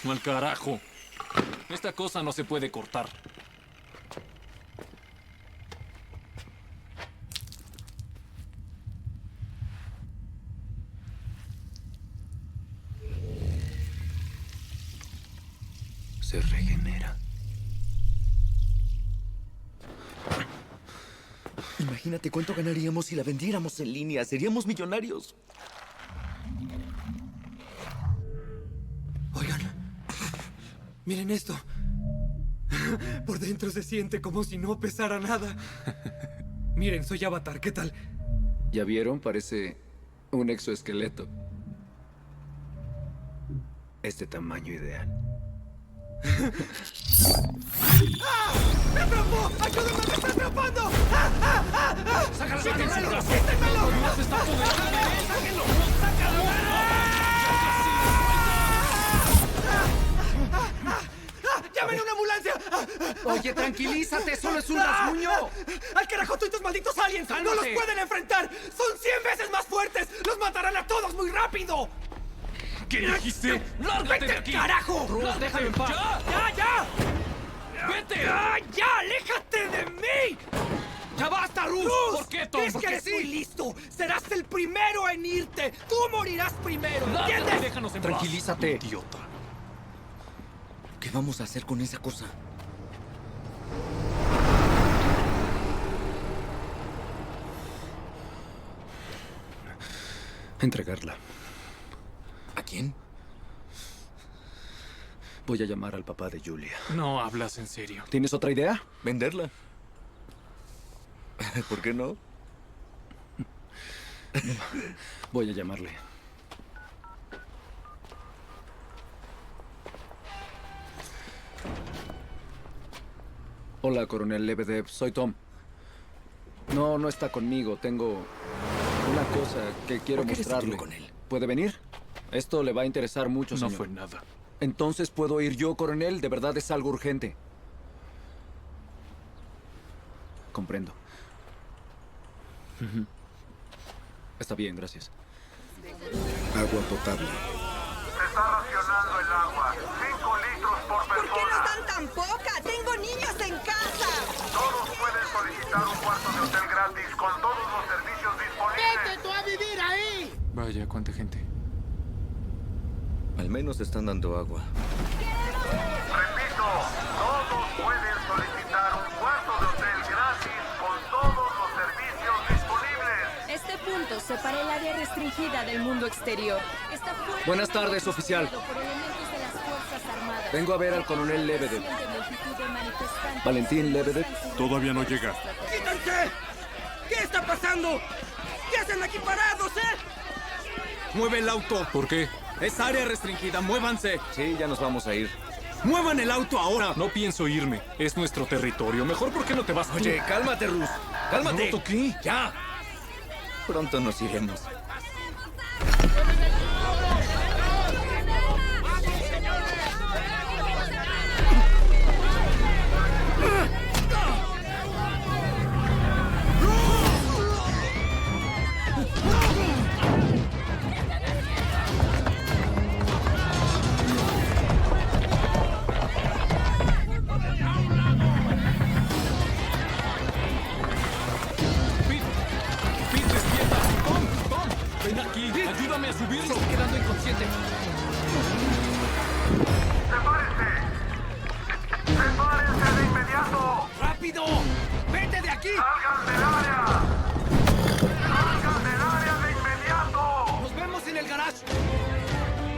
Al carajo. Esta cosa no se puede cortar. Se regenera. Imagínate cuánto ganaríamos si la vendiéramos en línea. Seríamos millonarios. Oigan, miren esto. Por dentro se siente como si no pesara nada. Miren, soy Avatar, ¿qué tal? ¿Ya vieron? Parece un exoesqueleto. Es de tamaño ideal. ¡Ah! ¡Me atrapó! ¡Ayúdame, me está atrapando! ¡Ah, ah, ah, ah! ¡Saca la ¡Quítenmelo! mano! ¡Quítenmelo! ¡No se está apoderando! ¡Sáquenlo! ¡Sácalo! ¡Llamen a una ambulancia! Oye, tranquilízate, solo es un rasguño. ¡Al carajo tú y tus malditos aliens! ¡No los ¡Cálmate! pueden enfrentar! ¡Son 100 veces más fuertes! ¡Los matarán a todos muy rápido! ¿Qué dijiste? ¡Lárgate ¡Vete de al aquí! carajo! Rus, déjame en paz. ¡Ya! ¡Vete! ¡Ya! ¡Aléjate de mí! ¡Ya basta, Rus! ¡Rus! ¿Por qué, Tom? Es Porque que eres sí. muy listo. Serás el primero en irte. Tú morirás primero. Lárgate, ¿Entiendes? déjanos en paz. Tranquilízate. Idiota. ¿Qué vamos a hacer con esa cosa? Entregarla. ¿A quién? Voy a llamar al papá de Julia. No hablas en serio. ¿Tienes otra idea? Venderla. ¿Por qué no? Voy a llamarle. Hola, coronel Lebedev. Soy Tom. No, no está conmigo. Tengo una cosa que quiero ¿Por qué eres mostrarle. duro con él? ¿Puede venir? Esto le va a interesar mucho, No señor. fue nada. Entonces, ¿puedo ir yo, coronel? De verdad es algo urgente. Comprendo. Está bien, gracias. Agua potable. Se está racionando el agua. 5 litros por persona. ¿Por qué nos dan tan poca? ¡Tengo niños en casa! Todos pueden solicitar un cuarto de hotel gratis con todos los servicios disponibles. ¡Vete tú a vivir ahí! Vaya, cuánta gente. Al menos están dando agua. Repito, todos pueden solicitar un cuarto de hotel gratis con todos los servicios disponibles. Este punto separa el área restringida del mundo exterior. Está fuertemente Buenas tardes, oficial. por elementos de las Fuerzas Armadas. Vengo a ver al coronel Lebedev. Multitud de manifestantes. Valentín Lebedev. Todavía no llega. ¡Quítense! ¿Qué está pasando? ¿Qué hacen aquí parados, ¡Mueve el auto! ¿Por qué? Es área restringida, muévanse. Sí, ya nos vamos a ir. ¡Muevan el auto ahora! No pienso irme. Es nuestro territorio. Mejor, ¿por qué no te vas tú? Oye, cálmate, Rus. ¡Cálmate! ¿No toqué? ¡Ya! Pronto nos iremos. ¡Pete, despierta! ¡Tom! ¡Ven aquí! ¡Ayúdame a subirlo! Estoy quedando inconsciente. ¡Sepárense de inmediato! ¡Rápido! ¡Vete de aquí! ¡Salgan del área! ¡Salgan del área de inmediato! ¡Nos vemos en el garage!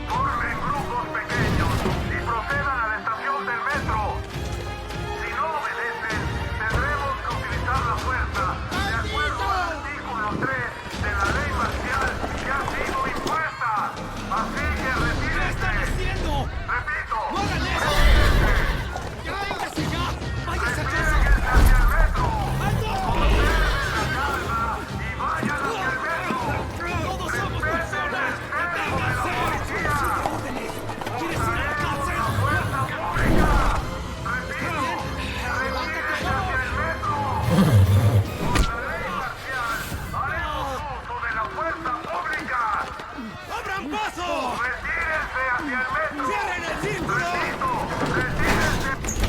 Formen grupos pequeños y procedan a la estación del metro. Si no obedecen, tendremos que utilizar la fuerza de acuerdo al artículo 3 de la ley marcial que ha sido impuesta. Así que retírense. ¿Qué están haciendo? Repito. ¡No hagan eso! ¡Ya véngase ya! ¡Váyase a casa! ¡Retírese hacia el metro! ¡Alto! ¡Conserven la calma y vayan hacia el metro! ¡Todos somos personas! ¡Deténganse! ¿Quieres ir a la cárcel? ¡Fuerza pública! Repito, retírese hacia el metro. Con la ley marcial haremos uso de la fuerza pública. ¡Abran paso! Retírense hacia el metro. ¡Cierren el círculo! Repito, retírense.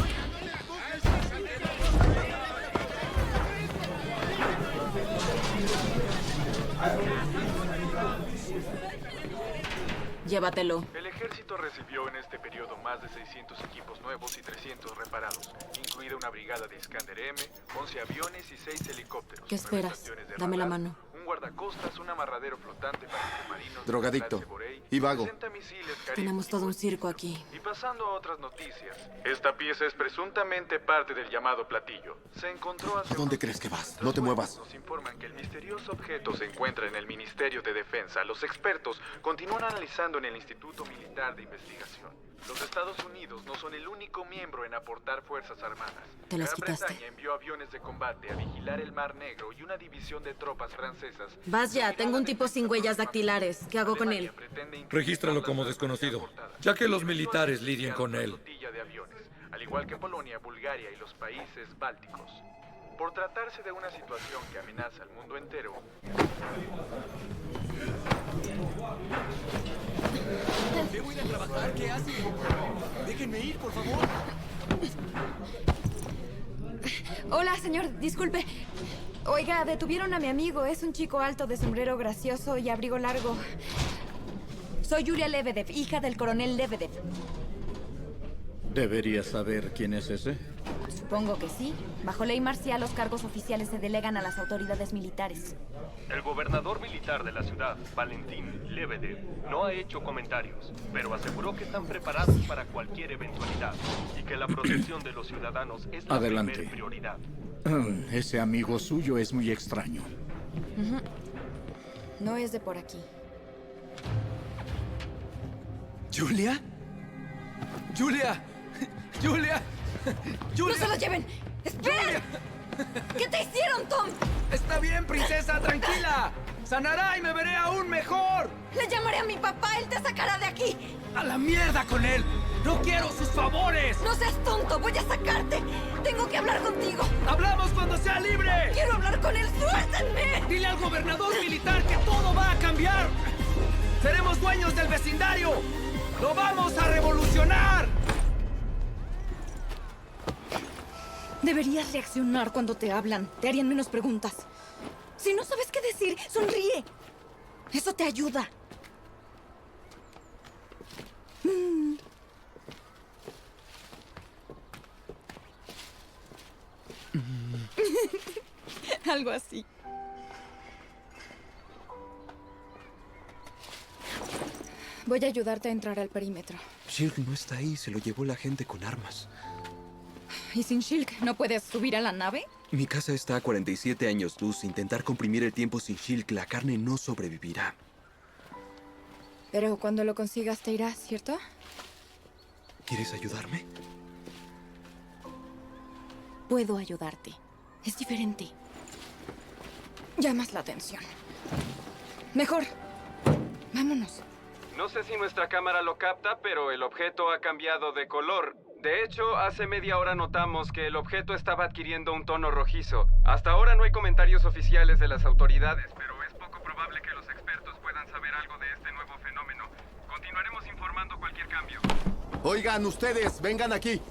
Llévatelo. El ejército recibió en este periodo más de 600 equipos nuevos y 300 reparados, incluida una brigada de Iskander M, 11 aviones y 6 helicópteros. ¿Qué esperas? 9 estaciones de Dame la radar, mano. Un guardacostas, un amarradero flotante para submarinos. de Drogadicto. clase Borei, Y vago. 60 misiles Karik. Tenemos todo un circo aquí. Y pasando a otras noticias, esta pieza es presuntamente parte del llamado platillo. Se encontró hace ¿A dónde unos crees que días. vas? No te muevas. Nos informan que el misterioso objeto se encuentra en el Ministerio de Defensa. Los expertos continúan analizando en el Instituto Militar de Investigación. Los Estados Unidos no son el único miembro en aportar fuerzas armadas. Te las Gran quitaste. Bretaña envió aviones de combate a vigilar el Mar Negro y una división de tropas francesas. Vas ya, tengo un tipo sin huellas dactilares. ¿Qué hago con él? Regístralo como desconocido, ya que los militares lidien con él. Flotilla de aviones, al igual que Polonia, Bulgaria y los países bálticos. Por tratarse de una situación que amenaza al mundo entero, Debo ir a trabajar, ¿qué hace? Déjenme ir, por favor. Hola, señor, disculpe. Oiga, detuvieron a mi amigo. Es un chico alto de sombrero gracioso y abrigo largo. Soy Yulia Lebedev, hija del coronel Lebedev. ¿Debería saber quién es ese? Supongo que sí. Bajo ley marcial, los cargos oficiales se delegan a las autoridades militares. El gobernador militar de la ciudad, Valentín Lebedev, no ha hecho comentarios, pero aseguró que están preparados para cualquier eventualidad y que la protección de los ciudadanos es la Adelante. primera prioridad. Ese amigo suyo es muy extraño. Ujú. No es de por aquí. ¿Julia? ¡Julia! ¡Julia! ¡Julia! ¡No se lo lleven! ¡Esperen! ¿Qué te hicieron, Tom? Está bien, princesa, tranquila. Sanará y me veré aún mejor. Le llamaré a mi papá, él te sacará de aquí. ¡A la mierda con él! ¡No quiero sus favores! No seas tonto, voy a sacarte. Tengo que hablar contigo. ¡Hablamos cuando sea libre! Quiero hablar con él, suéltenme. Dile al gobernador militar que todo va a cambiar. ¡Seremos dueños del vecindario! ¡Lo vamos a revolucionar! Deberías reaccionar cuando te hablan. Te harían menos preguntas. Si no sabes qué decir, sonríe. Eso te ayuda. Algo así. Voy a ayudarte a entrar al perímetro. Shilk no está ahí, se lo llevó la gente con armas. ¿Y sin Shilk no puedes subir a la nave? Mi casa está a 47 años luz. Intentar comprimir el tiempo sin Shilk, la carne no sobrevivirá. Pero cuando lo consigas te irás, ¿cierto? ¿Quieres ayudarme? Puedo ayudarte. Es diferente. Llamas la atención. Mejor. Vámonos. No sé si nuestra cámara lo capta, pero el objeto ha cambiado de color. De hecho, hace media hora notamos que el objeto estaba adquiriendo un tono rojizo. Hasta ahora no hay comentarios oficiales de las autoridades, pero es poco probable que los expertos puedan saber algo de este nuevo fenómeno. Continuaremos informando cualquier cambio. Oigan, ustedes, vengan aquí.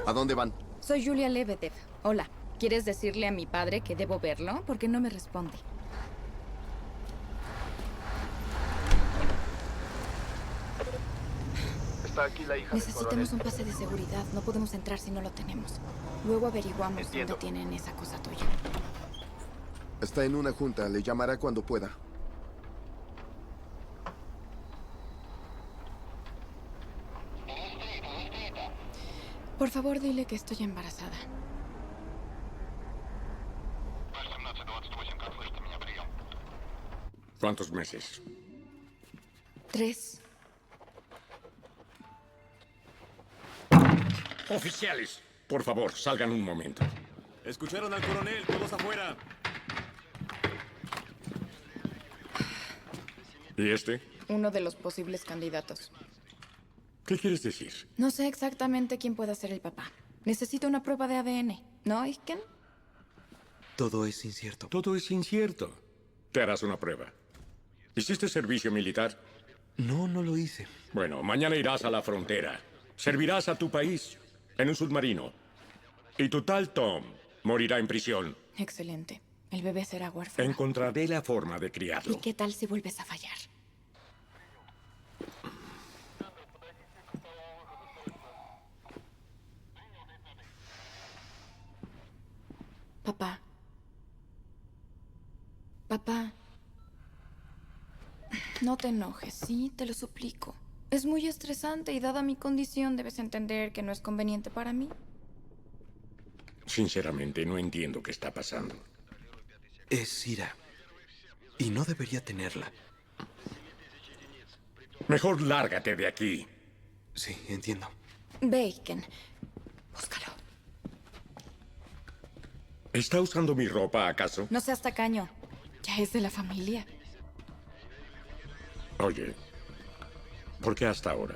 ¿A dónde van? Soy Julia Lebedev. Hola. ¿Quieres decirle a mi padre que debo verlo? Porque no me responde. Está aquí la hija Necesitamos un pase de seguridad. No podemos entrar si no lo tenemos. Luego averiguamos dónde tienen esa cosa tuya. Está en una junta. Le llamará cuando pueda. Por favor, dile que estoy embarazada. ¿Cuántos meses? 3. Oficiales, por favor, salgan un momento. Escucharon al coronel, todos afuera. ¿Y este? Uno de los posibles candidatos. ¿Qué quieres decir? No sé exactamente quién pueda ser el papá. Necesito una prueba de ADN. ¿No, Iken? Todo es incierto. Todo es incierto. Te harás una prueba. ¿Hiciste servicio militar? No, no lo hice. Bueno, mañana irás a la frontera. Servirás a tu país en un submarino. Y tu tal Tom morirá en prisión. Excelente. El bebé será huérfano. Encontraré la forma de criarlo. ¿Y qué tal si vuelves a fallar? Papá. Papá. No te enojes, ¿sí? Te lo suplico. Es muy estresante y dada mi condición debes entender que no es conveniente para mí. Sinceramente, no entiendo qué está pasando. Es ira. Y no debería tenerla. Mejor lárgate de aquí. Sí, entiendo. Bacon. Búscalo. ¿Está usando mi ropa, acaso? No seas tacaño. Ya es de la familia. Oye, ¿por qué hasta ahora?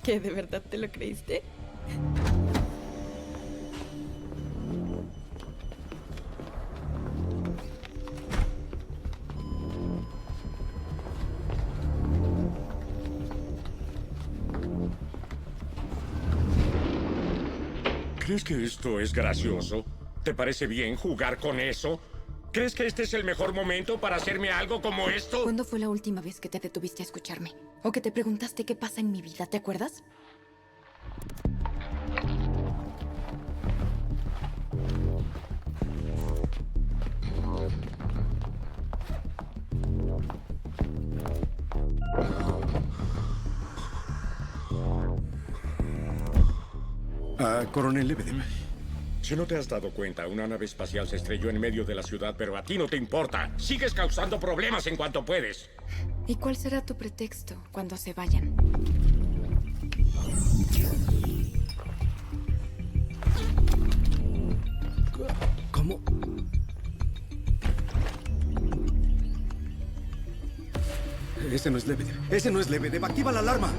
¿Qué, de verdad te lo creíste? ¿Crees que esto es gracioso? ¿Te parece bien jugar con eso? ¿Crees que este es el mejor momento para hacerme algo como esto? ¿Cuándo fue la última vez que te detuviste a escucharme? ¿O que te preguntaste qué pasa en mi vida? ¿Te acuerdas? Coronel Lebedev. Si no te has dado cuenta, una nave espacial se estrelló en medio de la ciudad, pero a ti no te importa. Sigues causando problemas en cuanto puedes. ¿Y cuál será tu pretexto cuando se vayan? Ese no es Lebedev. Ese no es Lebedev. ¡Activa la alarma!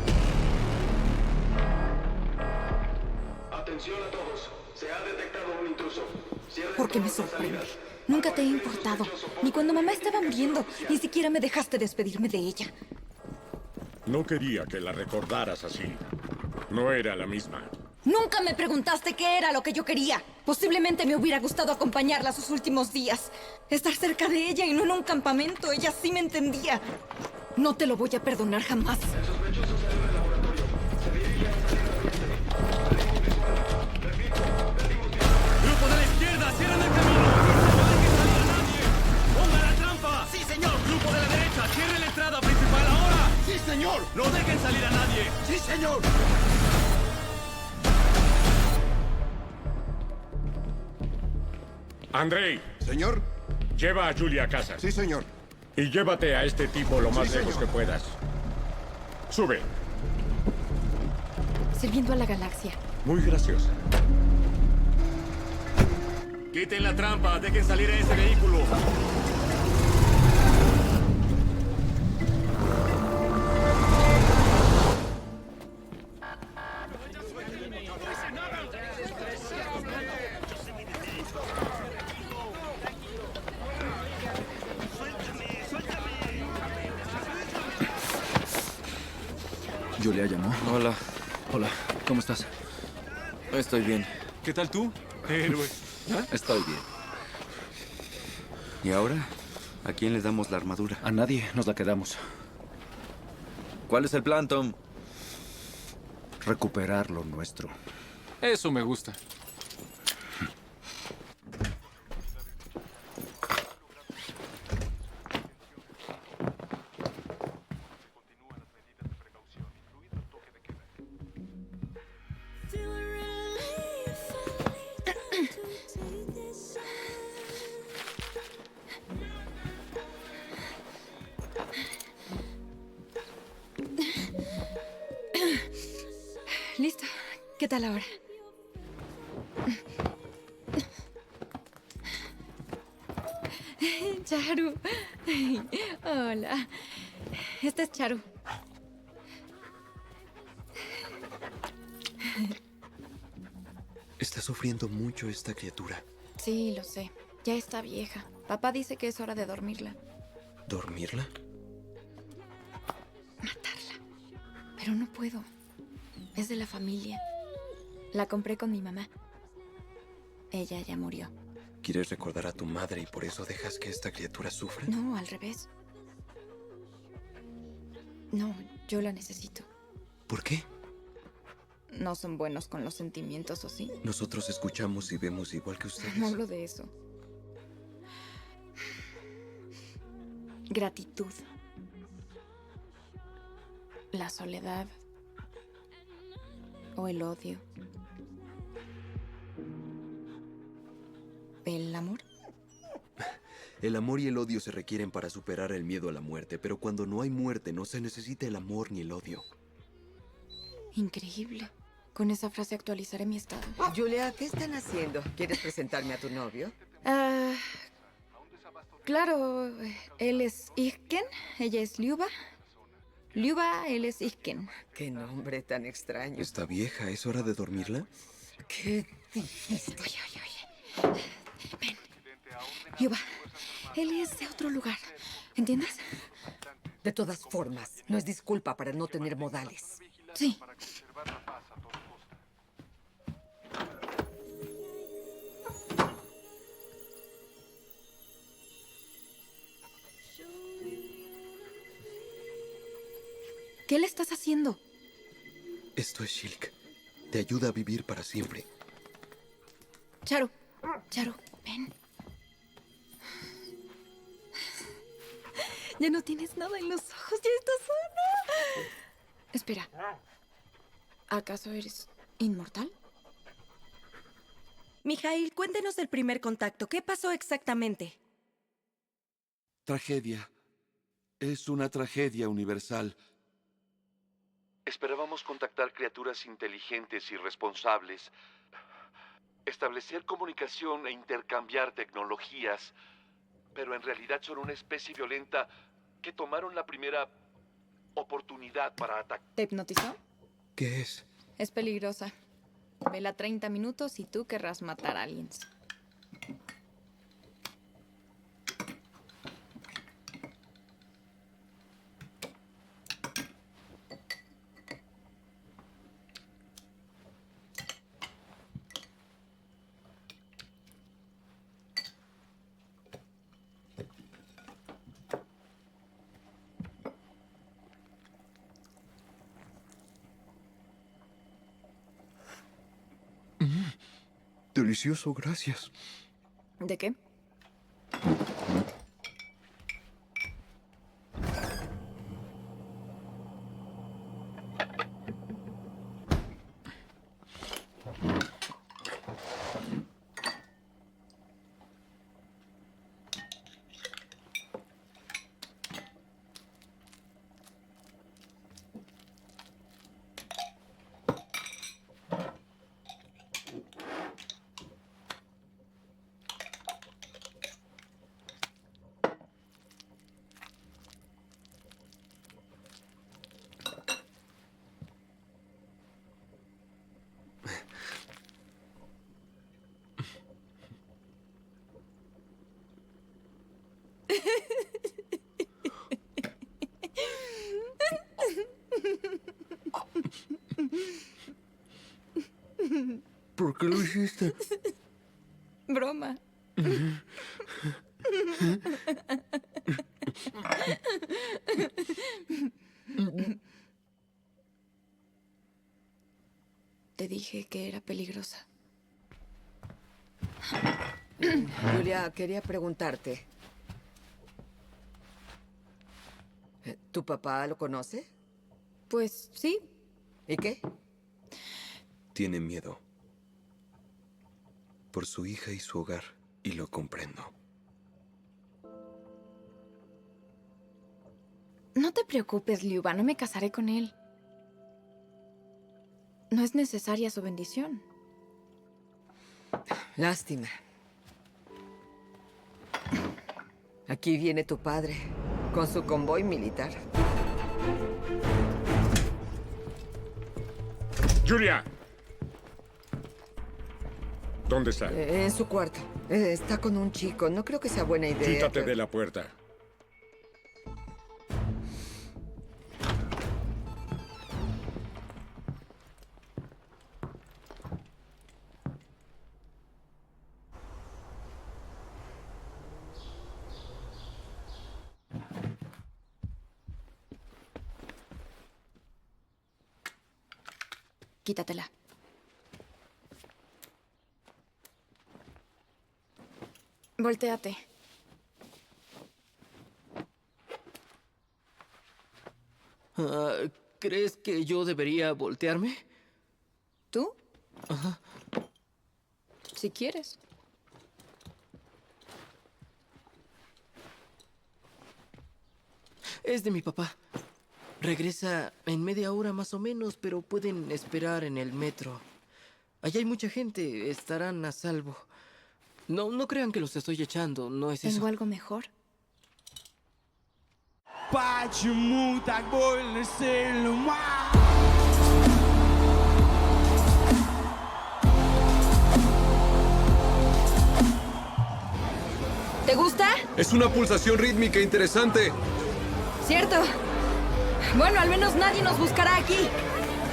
Atención a todos. Se ha detectado un intruso. Porque me sorprende. Nunca te he importado. Ni cuando mamá estaba muriendo. Ni siquiera me dejaste despedirme de ella. No quería que la recordaras así. No era la misma. Nunca me preguntaste qué era lo que yo quería. Posiblemente me hubiera gustado acompañarla sus últimos días. Estar cerca de ella y no en un campamento. Ella sí me entendía. No te lo voy a perdonar jamás. ¡Grupo de la izquierda! ¡Cierran el camino! ¡No dejen salir a nadie! ¡Ponga la trampa! ¡Sí, señor! ¡Grupo de la derecha! ¡Cierre la entrada principal ahora! ¡Sí, señor! ¡No dejen salir a nadie! ¡Sí, señor! Andrei. Señor. Lleva a Julia a casa. Sí, señor. Y llévate a este tipo lo más Sí, lejos señor. que puedas. Sube. Sirviendo a la galaxia. Muy graciosa. ¡Quiten la trampa! ¡Dejen salir a ese vehículo! Julia llamó. Hola. Hola, ¿cómo estás? Estoy bien. ¿Qué tal tú, héroe? Estoy bien. ¿Y ahora? ¿A quién le damos la armadura? A nadie, nos la quedamos. ¿Cuál es el plan, Tom? Recuperar lo nuestro. Eso me gusta. Listo. ¿Qué tal ahora? Charu. Hola. Este es Charu. Está sufriendo mucho esta criatura. Sí, lo sé. Ya está vieja. Papá dice que es hora de dormirla. ¿Dormirla? Pero no puedo. Es de la familia. La compré con mi mamá. Ella ya murió. ¿Quieres recordar a tu madre y por eso dejas que esta criatura sufra? No, al revés. No, yo la necesito. ¿Por qué? No son buenos con los sentimientos, ¿o sí? Nosotros escuchamos y vemos igual que ustedes. No hablo de eso. Gratitud. La soledad. O el odio. ¿El amor? El amor y el odio se requieren para superar el miedo a la muerte, pero cuando no hay muerte no se necesita el amor ni el odio. Increíble. Con esa frase actualizaré mi estado. Julia, ¿qué están haciendo? ¿Quieres presentarme a tu novio? Claro, él es Ihken, ella es Lyuba. Lyuba, él es Ihken. Qué nombre tan extraño. ¿Está vieja? ¿Es hora de dormirla? ¿Qué dijiste? Oye. Ven. Lyuba, él es de otro lugar. ¿Entiendes? De todas formas, no es disculpa para no tener modales. Sí. ¿Qué le estás haciendo? Esto es Shilk. Te ayuda a vivir para siempre. Charu, Charu, ven. Ya no tienes nada en los ojos, ya estás sana. Espera. ¿Acaso eres inmortal? Mijail, cuéntenos del primer contacto. ¿Qué pasó exactamente? Tragedia. Es una tragedia universal. Esperábamos contactar criaturas inteligentes y responsables, establecer comunicación e intercambiar tecnologías, pero en realidad son una especie violenta que tomaron la primera oportunidad para atacar. ¿Te hipnotizó? ¿Qué es? Es peligrosa. Vela 30 minutos y tú querrás matar a aliens. Delicioso, gracias. ¿De qué? ¿Por qué lo hiciste? Broma. Te dije que era peligrosa. Julia, quería preguntarte. ¿Tu papá lo conoce? Pues sí. ¿Y qué? Tiene miedo. Por su hija y su hogar. Y lo comprendo. No te preocupes, Liuba. No me casaré con él. No es necesaria su bendición. Lástima. Aquí viene tu padre, con su convoy militar. ¡Julia! ¿Dónde está? En su cuarto. Está con un chico. No creo que sea buena idea. Quítate de la puerta. Quítatela. Voltéate. ¿Crees que yo debería voltearme? ¿Tú? Ajá. Si quieres. Es de mi papá. Regresa en media hora más o menos, pero pueden esperar en el metro. Allá hay mucha gente, estarán a salvo. No crean que los estoy echando, no es eso. ¿Tengo algo mejor? ¿Te gusta? Es una pulsación rítmica interesante. Cierto. Bueno, al menos nadie nos buscará aquí.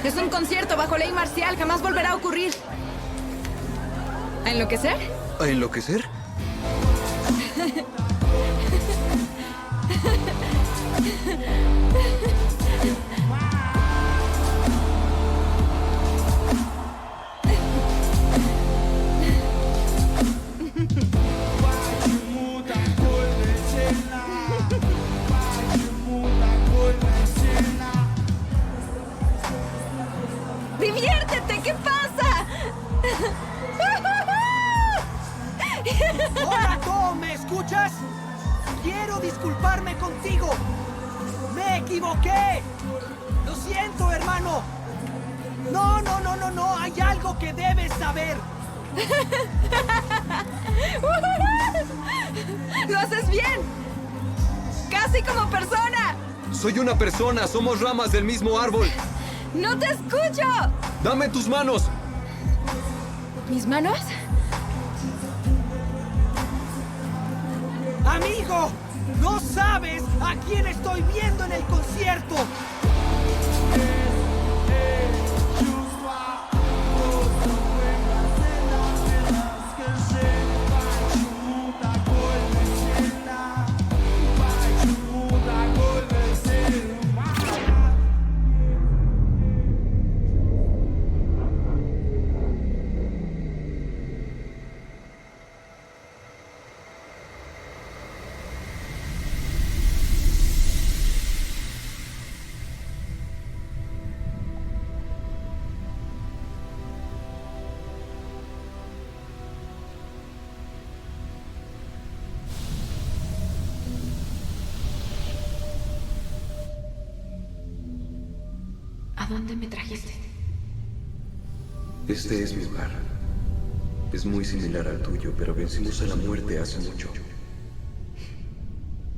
Es un concierto bajo ley marcial, jamás volverá a ocurrir. ¿A enloquecer? ¿A enloquecer? ¡Diviértete! ¿Qué pasa? ¡Hola, Tom! ¿Me escuchas? Quiero disculparme contigo. ¡Me equivoqué! ¡Lo siento, hermano! No. Hay algo que debes saber. ¡Lo haces bien! ¡Casi como persona! Soy una persona, somos ramas del mismo árbol. ¡No te escucho! ¡Dame tus manos! ¿Mis manos? ¡Amigo! ¡No sabes a quién estoy viendo en el concierto! ¿A dónde me trajiste? Este es mi hogar. Es muy similar al tuyo, pero vencimos a la muerte hace mucho.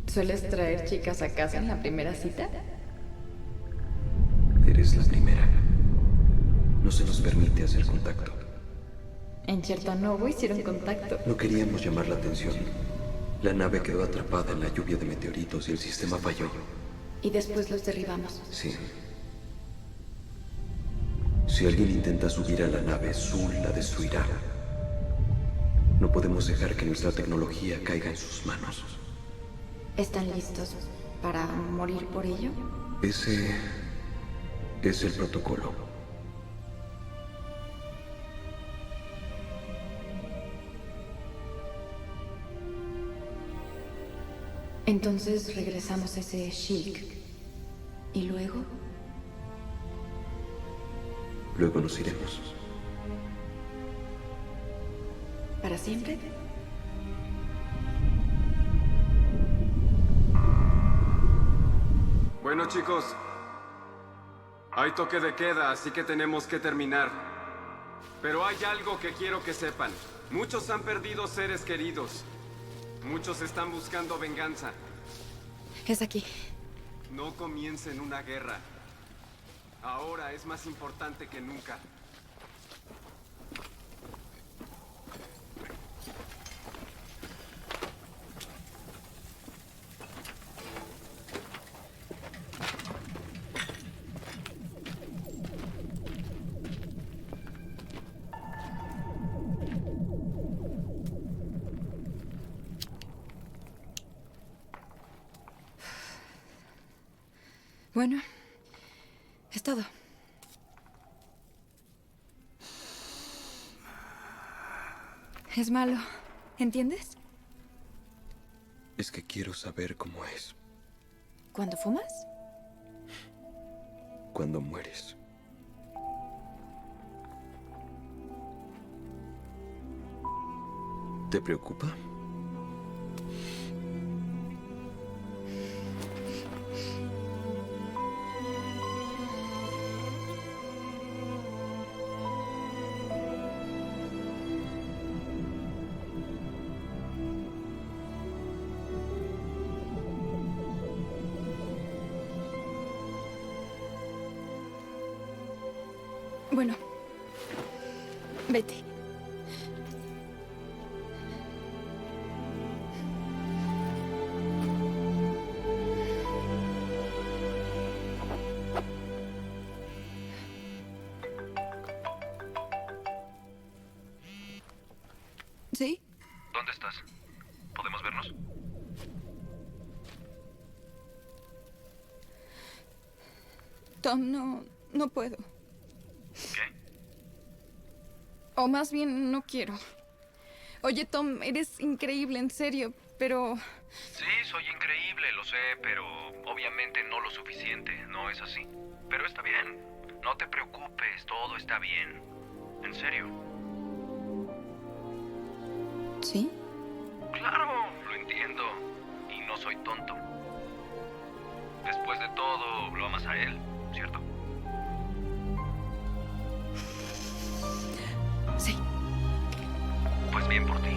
¿Sueles traer chicas a casa en la primera cita? Eres la primera. No se nos permite hacer contacto. En Chertonovo hicieron contacto. No queríamos llamar la atención. La nave quedó atrapada en la lluvia de meteoritos y el sistema falló. Y después los derribamos. Sí. Si alguien intenta subir a la nave, Zul la destruirá. No podemos dejar que nuestra tecnología caiga en sus manos. ¿Están listos para morir por ello? Ese es el protocolo. Entonces regresamos a ese Shilk. ¿Y luego? Luego nos iremos. ¿Para siempre? Bueno, chicos. Hay toque de queda, así que tenemos que terminar. Pero hay algo que quiero que sepan. Muchos han perdido seres queridos. Muchos están buscando venganza. Es aquí. No comiencen una guerra. Ahora es más importante que nunca. Bueno, es todo. Es malo, ¿entiendes? Es que quiero saber cómo es. ¿Cuándo fumas? Cuando mueres. ¿Te preocupa? Bueno, vete. ¿Sí? ¿Dónde estás? ¿Podemos vernos? Tom, no puedo. ¿Qué? O más bien, no quiero. Oye, Tom, eres increíble, en serio, pero... Sí, soy increíble, lo sé, pero obviamente no lo suficiente, no es así. Pero está bien, no te preocupes, todo está bien. En serio. ¿Sí? Claro, lo entiendo. Y no soy tonto. Después de todo, lo amas a él, ¿cierto? Sí. Pues bien por ti.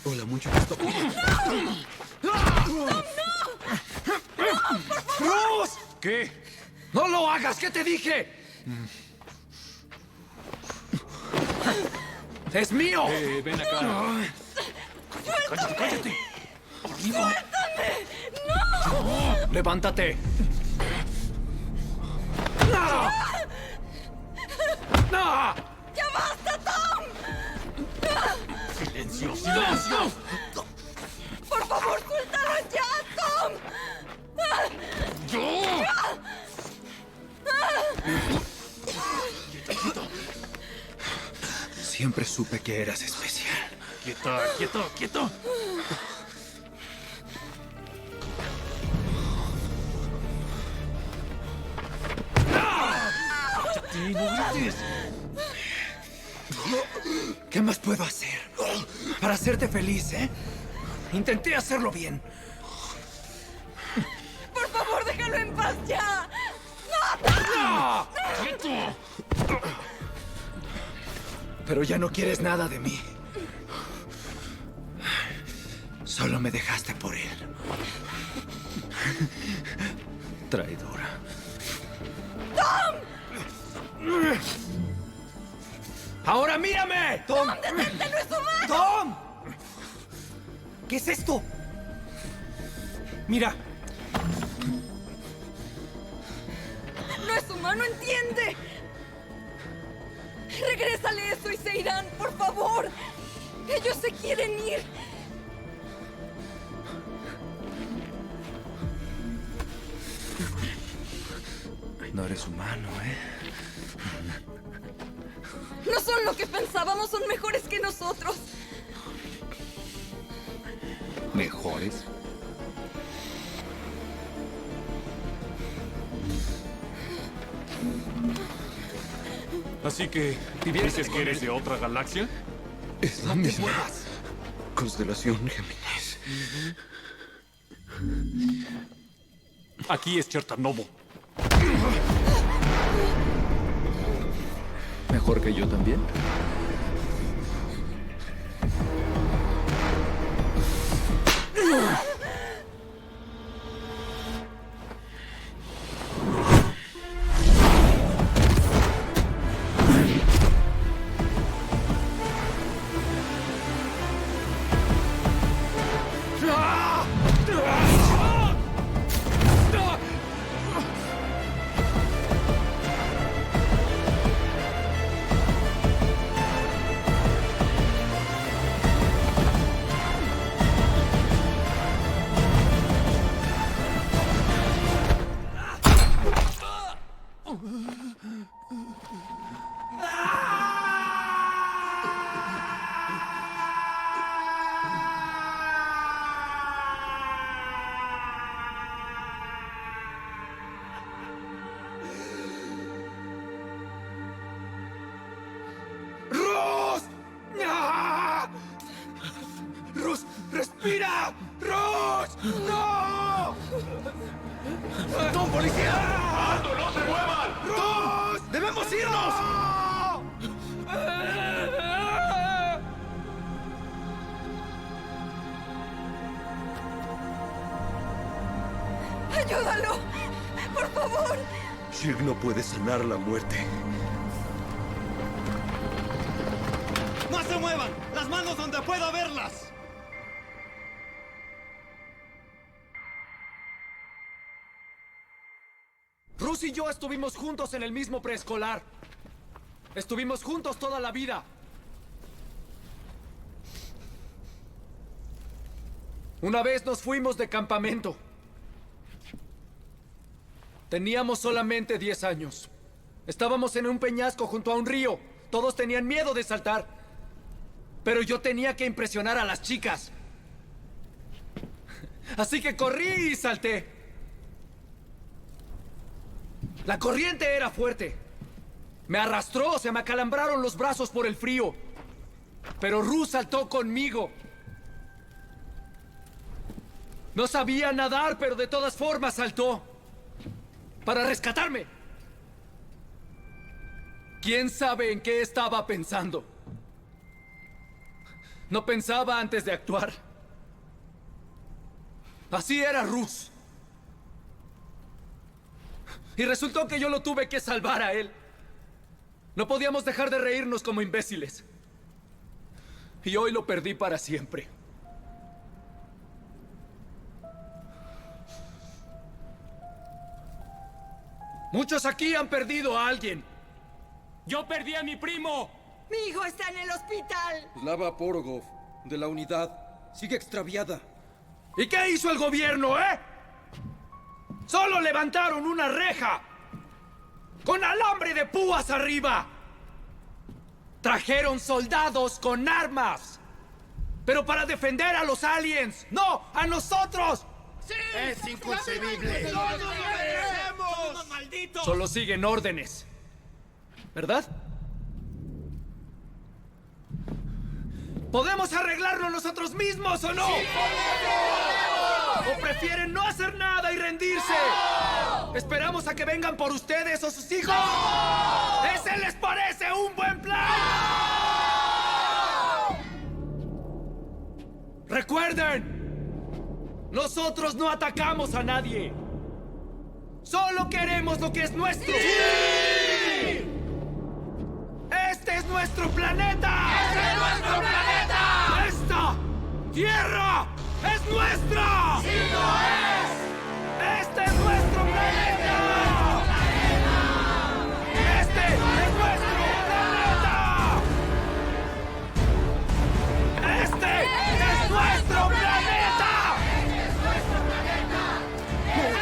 Hola, mucho gusto. ¡Cruz! ¿Qué? ¡No lo hagas! ¿Qué te dije? ¡Es mío! Ven acá. ¡Cállate, cállate! ¡Suéltame! ¡No! ¡Levántate! ¡No! ¡No! ¡Ya basta, Tom! ¡Silencio, silencio! ¡Por favor, suéltalo ya, Tom! ¡Yo! Siempre supe que eras especial. Quieto, quieto, quieto. ¡Cállate, no grites! ¿Qué más puedo hacer? Para hacerte feliz, ¿eh? Intenté hacerlo bien. ¡Por favor, déjalo en paz ya! ¡No! ¡Quieto! Pero ya no quieres nada de mí. Solo me dejaste por él. Traidora. ¡Tom! ¡Ahora mírame! ¡Tom! ¡Tom, detente! ¡No es humano! ¡Tom! ¿Qué es esto? Mira. ¡No es humano, entiende! ¡Regrésale eso y se irán, por favor! ¡Ellos se quieren ir! No eres humano, ¿eh? No son lo que pensábamos, son mejores que nosotros. ¿Mejores? Así que, ¿dices que eres de otra galaxia? Es la misma. Constelación Géminis. Aquí es Chertanovo. ¿Mejor que yo también? ¡Rus! ¡Ah! ¡Rus! ¡Respira! ¡Rus! ¡No! ¡Tom, policía! ¡Alto, no se muevan! ¡Rus! ¡Debemos irnos! ¡Ayúdalo! ¡Por favor! Shirk no puede sanar la muerte. ¡No se muevan! ¡Las manos donde pueda verlas! Rus y yo estuvimos juntos en el mismo preescolar. Estuvimos juntos toda la vida. Una vez nos fuimos de campamento. Teníamos solamente 10 años. Estábamos en un peñasco junto a un río. Todos tenían miedo de saltar. Pero yo tenía que impresionar a las chicas. Así que corrí y salté. La corriente era fuerte. Me arrastró, se me acalambraron los brazos por el frío. Pero Rus saltó conmigo. No sabía nadar, pero de todas formas saltó. Para rescatarme. ¿Quién sabe en qué estaba pensando? No pensaba antes de actuar. Así era Rus. Y resultó que yo lo tuve que salvar a él. No podíamos dejar de reírnos como imbéciles. Y hoy lo perdí para siempre. Muchos aquí han perdido a alguien. ¡Yo perdí a mi primo! ¡Mi hijo está en el hospital! Slava Porogov, de la unidad. Sigue extraviada. ¿Y qué hizo el gobierno, Solo levantaron una reja. Con alambre de púas arriba. Trajeron soldados con armas. Pero para defender a los aliens. ¡No! ¡A nosotros! ¡Sí! ¡Es inconcebible! ¡No lo merecemos! ¡Malditos! Solo siguen órdenes. ¿Verdad? ¿Podemos arreglarlo nosotros mismos o no? ¡Sí, podemos! ¿O prefieren no hacer nada y rendirse? ¡No! ¿Esperamos a que vengan por ustedes o sus hijos? ¡No! ¿Ese les parece un buen plan? ¡No! ¡Recuerden! Nosotros no atacamos a nadie. Solo queremos lo que es nuestro. ¡Sí! ¡Este es nuestro planeta! ¡Este es nuestro planeta! ¡Esta tierra es nuestra! ¡Sí lo es! ¡Este es nuestro planeta! ¡Este es nuestro planeta! ¡Este es nuestro planeta!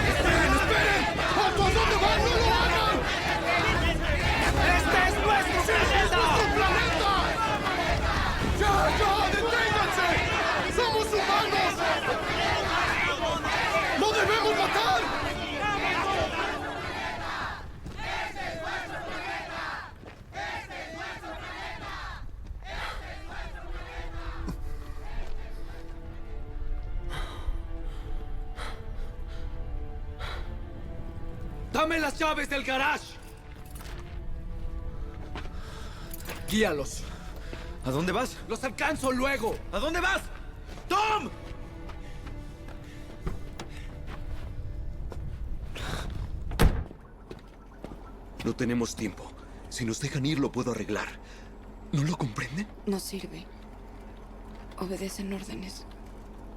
¡Esperen, esperen! ¿A dónde van? ¡No lo hagan! ¡Este es nuestro planeta! ¡Ya! ¡Deténganse! ¡Somos humanos! ¡No debemos matar! ¡Dame las llaves del garage! Guíalos. ¿A dónde vas? ¡Los alcanzo luego! ¿A dónde vas? ¡Tom! No tenemos tiempo. Si nos dejan ir, lo puedo arreglar. ¿No lo comprenden? No sirve. Obedecen órdenes.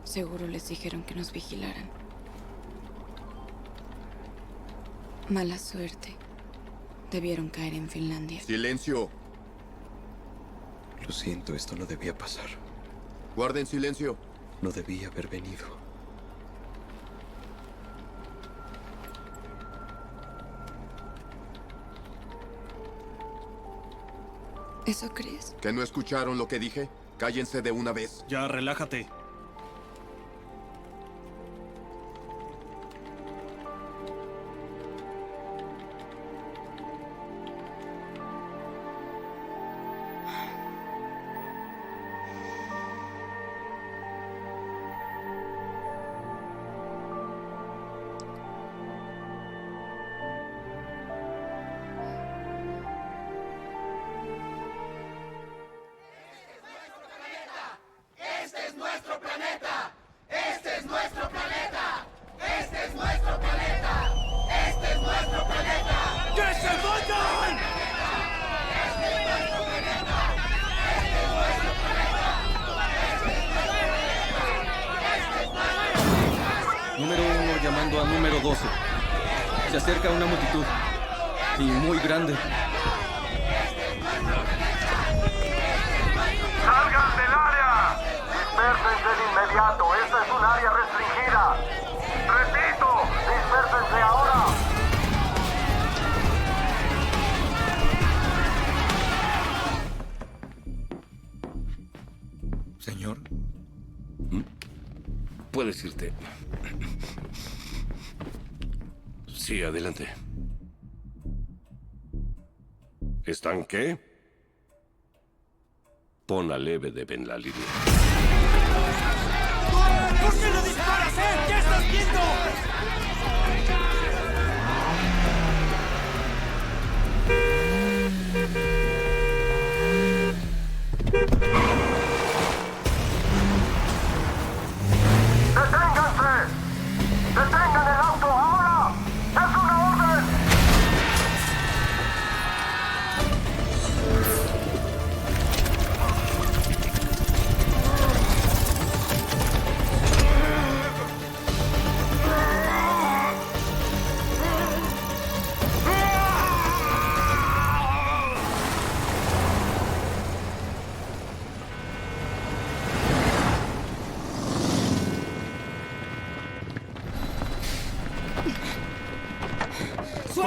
Seguro les dijeron que nos vigilaran. Mala suerte. Debieron caer en Finlandia. Silencio. Lo siento, esto no debía pasar. Guarden silencio. No debía haber venido. ¿Eso crees? ¿Que no escucharon lo que dije? Cállense de una vez. Ya, relájate. ¡Este es nuestro planeta! ¡Este es nuestro planeta! ¡Este es nuestro planeta! ¡Este es nuestro planeta! ¡Que se vayan! ¡Este es nuestro planeta! ¡Este es nuestro planeta! Número 1 llamando a número 12. Se acerca una multitud. Y muy grande. ¡Salgan del área! ¡Dispérsense de inmediato! ¡Esta es un área restringida! ¡Repito! ¡Dispérsense ahora! Señor. Puedes irte. Sí, adelante. ¿Están qué? Pon a leve de Ben la línea. ¿Por qué no disparas, ¿Qué estás viendo?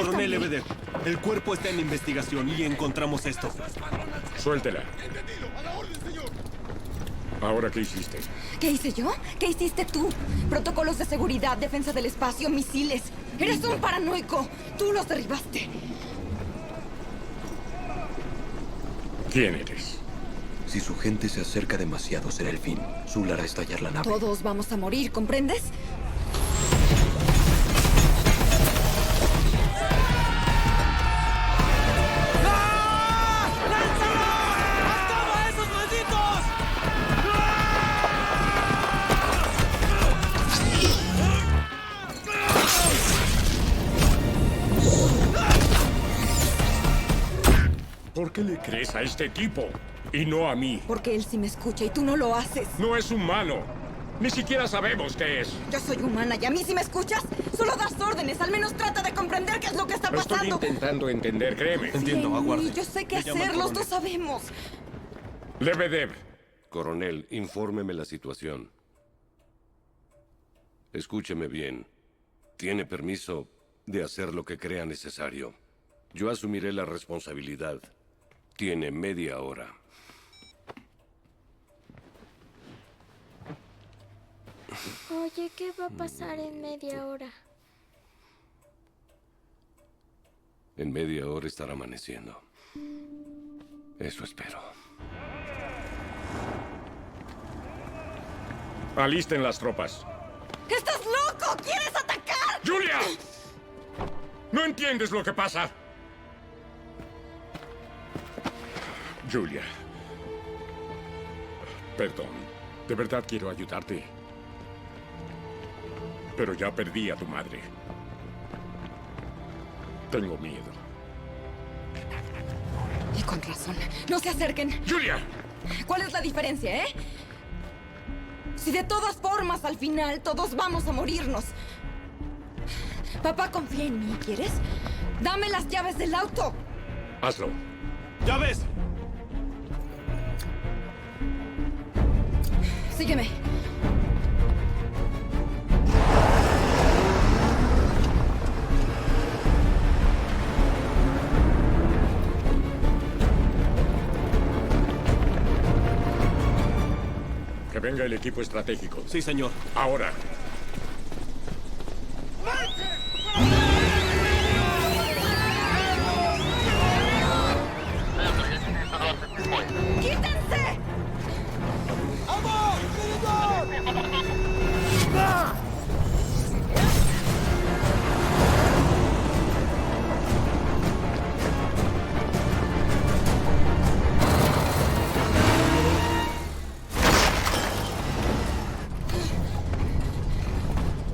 Coronel Lebedev, el cuerpo está en investigación y encontramos esto. Suéltela. ¿Ahora qué hiciste? ¿Qué hice yo? ¿Qué hiciste tú? Protocolos de seguridad, defensa del espacio, misiles. Eres un paranoico. Tú los derribaste. ¿Quién eres? Si su gente se acerca demasiado, será el fin. Zul hará estallar la nave. Todos vamos a morir, ¿comprendes? ¿Por qué le crees a este tipo y no a mí? Porque él sí me escucha y tú no lo haces. No es humano. Ni siquiera sabemos qué es. Yo soy humana y a mí sí me escuchas. Solo das órdenes. Al menos trata de comprender qué es lo que está Estoy pasando. intentando entender, créeme. Entiendo, aguarde. Y yo sé qué Me llama hacer. el Los dos sabemos. Lebedev. Coronel, infórmeme la situación. Escúcheme bien. Tiene permiso de hacer lo que crea necesario. Yo asumiré la responsabilidad. Tiene media hora. Oye, ¿qué va a pasar en media hora? En media hora estará amaneciendo. Eso espero. Alisten las tropas. ¡Estás loco! ¿Quieres atacar? ¡Julia! ¿No entiendes lo que pasa? Julia. Perdón. De verdad quiero ayudarte. Pero ya perdí a tu madre. Tengo miedo. Y con razón. No se acerquen. ¡Julia! ¿Cuál es la diferencia, Si de todas formas, al final, todos vamos a morirnos. Papá confía en mí, ¿quieres? Dame las llaves del auto. Hazlo. ¡Llaves! Sígueme. Que venga el equipo estratégico. Sí, señor. Ahora. ¡Quítense! ¡Vamos! ¡Ah!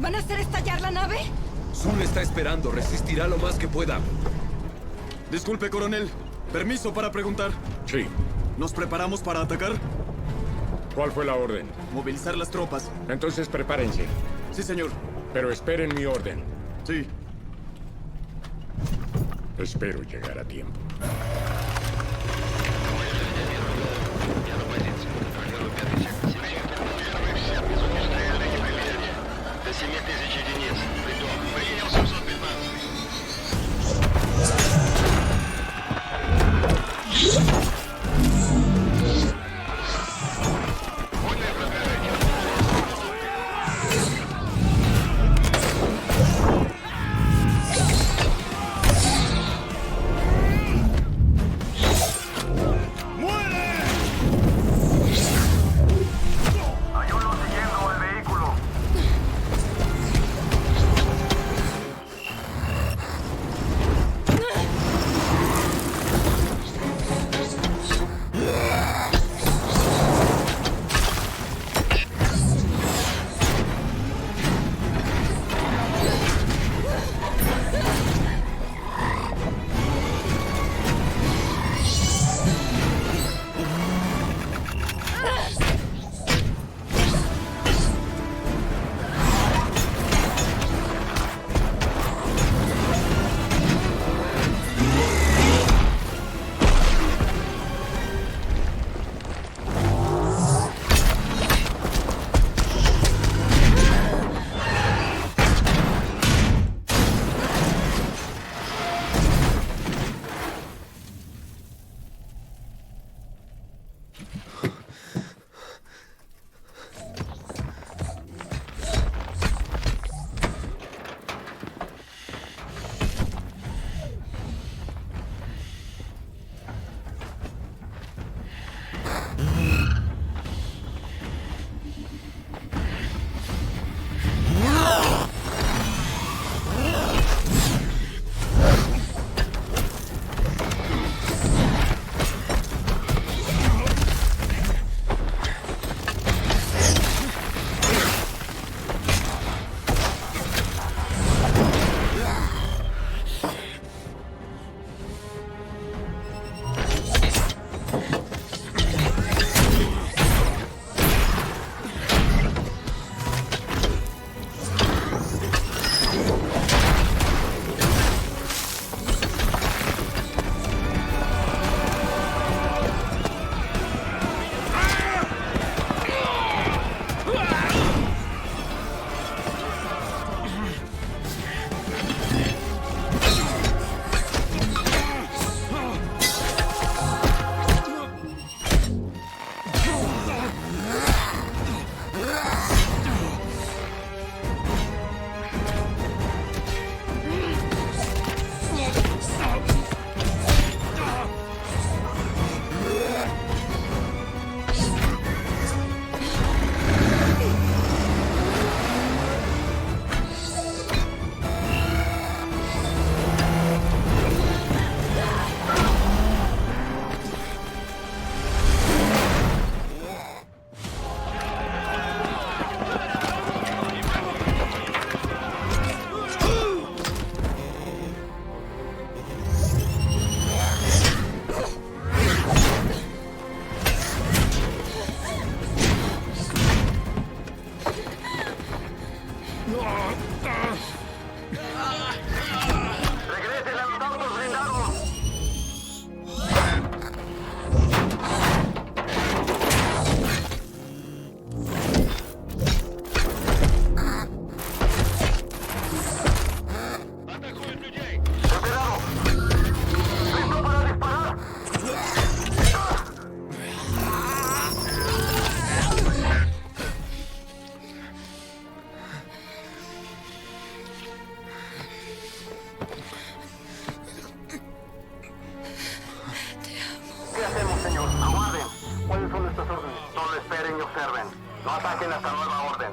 ¿Van a hacer estallar la nave? Zul está esperando. Resistirá lo más que pueda. Disculpe, coronel. ¿Permiso para preguntar? Sí. ¿Nos preparamos para atacar? ¿Cuál fue la orden? Movilizar las tropas. Entonces prepárense. Sí, señor. Pero esperen mi orden. Sí. Espero llegar a tiempo. observen. No ataquen hasta nueva orden.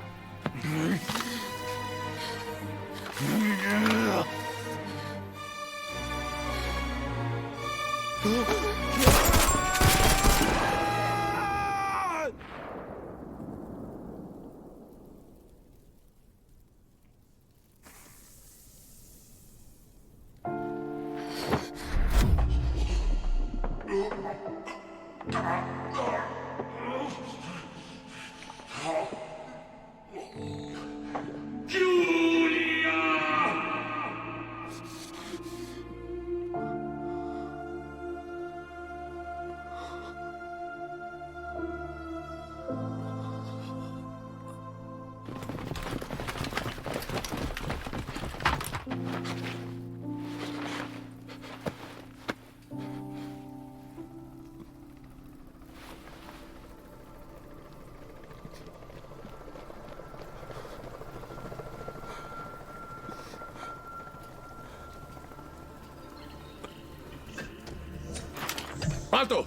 ¡Alto!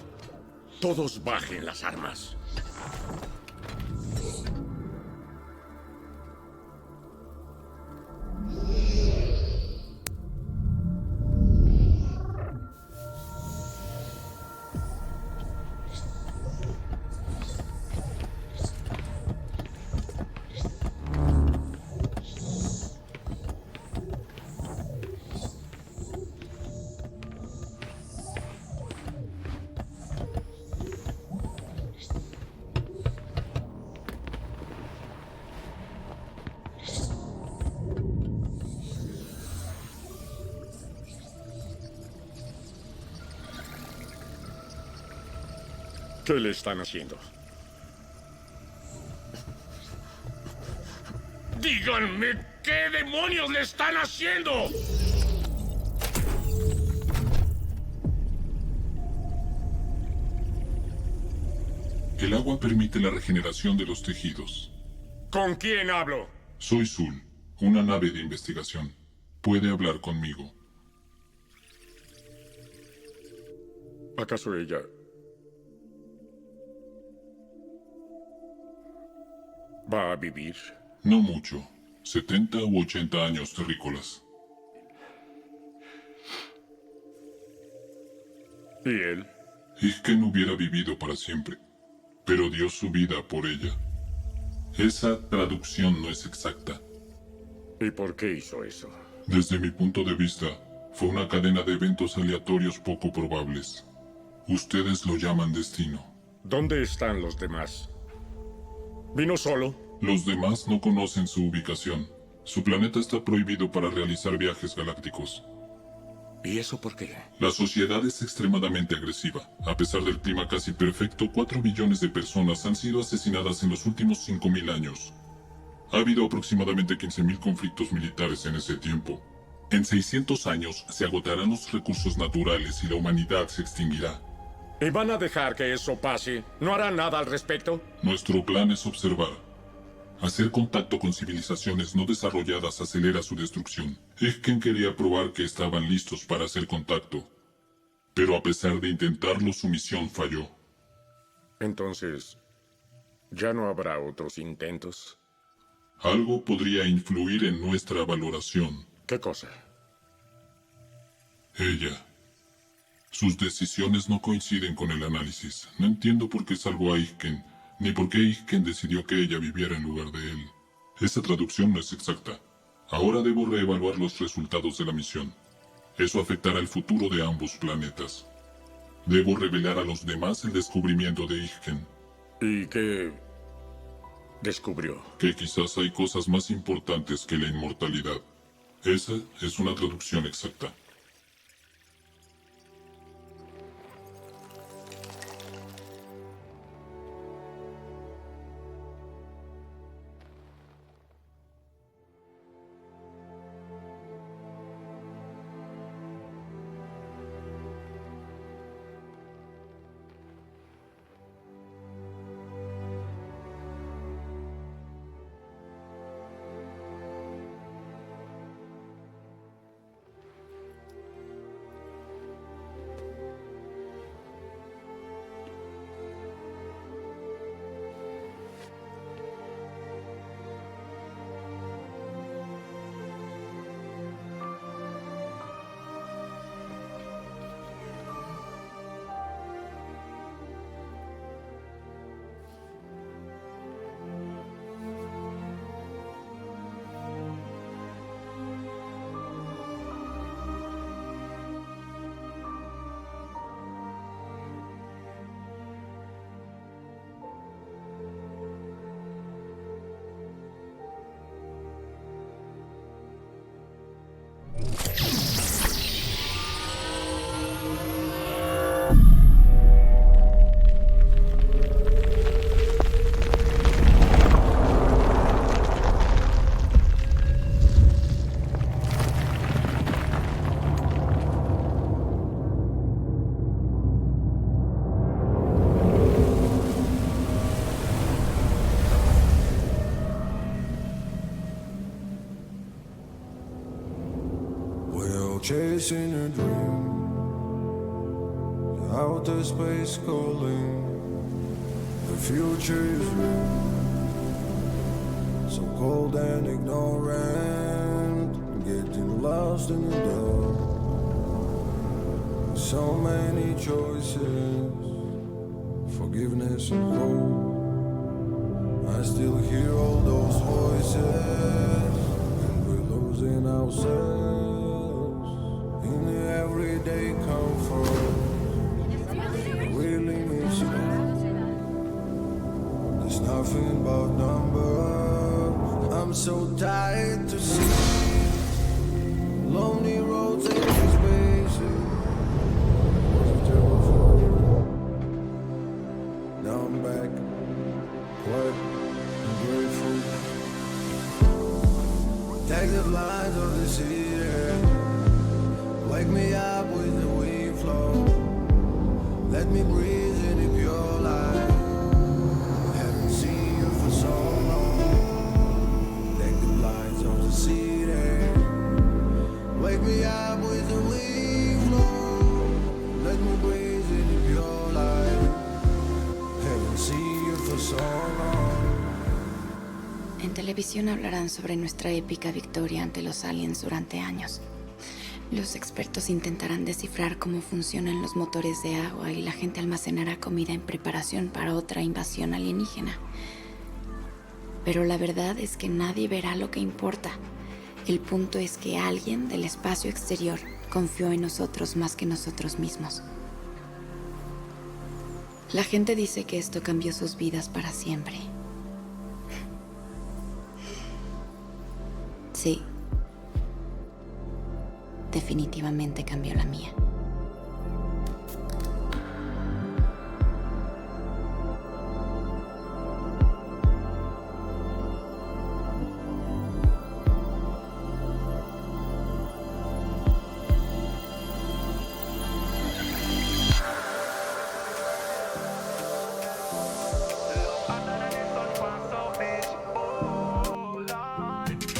Todos bajen las armas. ¿Qué le están haciendo? ¡Díganme qué demonios le están haciendo! El agua permite la regeneración de los tejidos. ¿Con quién hablo? Soy Zul, una nave de investigación. Puede hablar conmigo. ¿Acaso ella va a vivir? No mucho. 70 u 80 años terrícolas. ¿Y él? Ihken hubiera vivido para siempre, pero dio su vida por ella. Esa traducción no es exacta. ¿Y por qué hizo eso? Desde mi punto de vista, fue una cadena de eventos aleatorios poco probables. Ustedes lo llaman destino. ¿Dónde están los demás? ¿Vino solo? Los demás no conocen su ubicación. Su planeta está prohibido para realizar viajes galácticos. ¿Y eso por qué? La sociedad es extremadamente agresiva. A pesar del clima casi perfecto, 4 millones de personas han sido asesinadas en los últimos 5.000 años. Ha habido aproximadamente 15.000 conflictos militares en ese tiempo. En 600 años se agotarán los recursos naturales y la humanidad se extinguirá. ¿Y van a dejar que eso pase? ¿No harán nada al respecto? Nuestro plan es observar. Hacer contacto con civilizaciones no desarrolladas acelera su destrucción. Ihken quería probar que estaban listos para hacer contacto. Pero a pesar de intentarlo, su misión falló. Entonces, ¿ya no habrá otros intentos? Algo podría influir en nuestra valoración. ¿Qué cosa? Ella. Sus decisiones no coinciden con el análisis. No entiendo por qué salvó a Ihken, ni por qué Ihken decidió que ella viviera en lugar de él. Esa traducción no es exacta. Ahora debo reevaluar los resultados de la misión. Eso afectará el futuro de ambos planetas. Debo revelar a los demás el descubrimiento de Ihken. ¿Y qué descubrió? Que quizás hay cosas más importantes que la inmortalidad. Esa es una traducción exacta. chasing a dream. The outer space calling. The future is real. So cold and ignorant, getting lost in the dark. So many choices, forgiveness and hope. I still hear all those voices, and we're losing ourselves in the everyday comfort. Really miss you. There's nothing but numbers. I'm so tired to see lonely roads and spaces. Now I'm back, quiet and grateful. Take the lines of the city, wake me up with the wind flow. Let me breathe in the pure light. Haven't seen you for so long. Take the lines of the city, wake me up with the wind flow. Let me breathe in the pure light. Haven't seen you for so long. En televisión hablarán sobre nuestra épica victoria ante los aliens durante años. Los expertos intentarán descifrar cómo funcionan los motores de agua y la gente almacenará comida en preparación para otra invasión alienígena. Pero la verdad es que nadie verá lo que importa. El punto es que alguien del espacio exterior confió en nosotros más que nosotros mismos. La gente dice que esto cambió sus vidas para siempre. Sí. Definitivamente cambió la mía.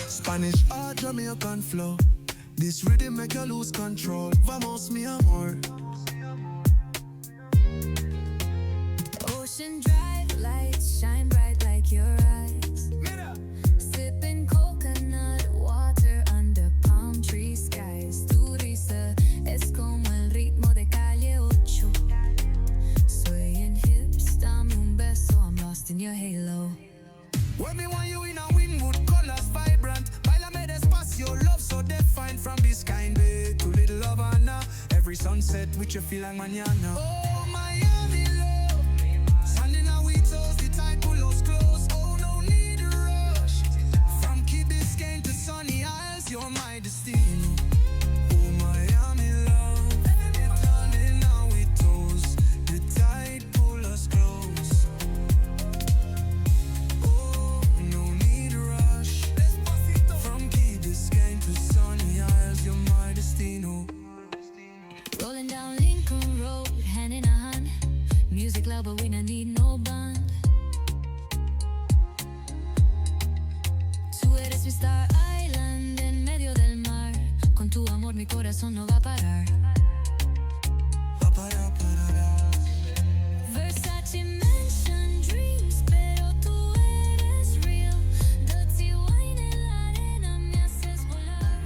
Spanish or Jamaican flow. This rhythm make you lose control. Vamos, mi amor. Ocean drive lights shine bright like your eyes. Sipping coconut water under palm tree skies. Tu risa es como el ritmo de calle 8. Swaying hips, dame un beso. I'm lost in your halo. When me want you in a Winwood colors vibrant. Bailame despacio, love so defined. From this kind way to Little Havana. Every sunset with you feel like mañana. Oh, Miami love. Standing out with us, the tide pull us close. Oh, no need to rush. From Key Biscayne to Sunny Isles, you're my destiny. Oh, Miami love. It's standing out with us, the tide pull us close. Oh, no need to rush. From Key Biscayne to Sunny Isles, you're my destino. Rolling down Lincoln Road, hand in hand. Music loud, but we don't need no band. Tú eres mi Star Island en medio del mar. Con tu amor mi corazón no va a parar. Versace Mansion Dreams, pero tú eres real. Dirty wine en la arena me haces volar.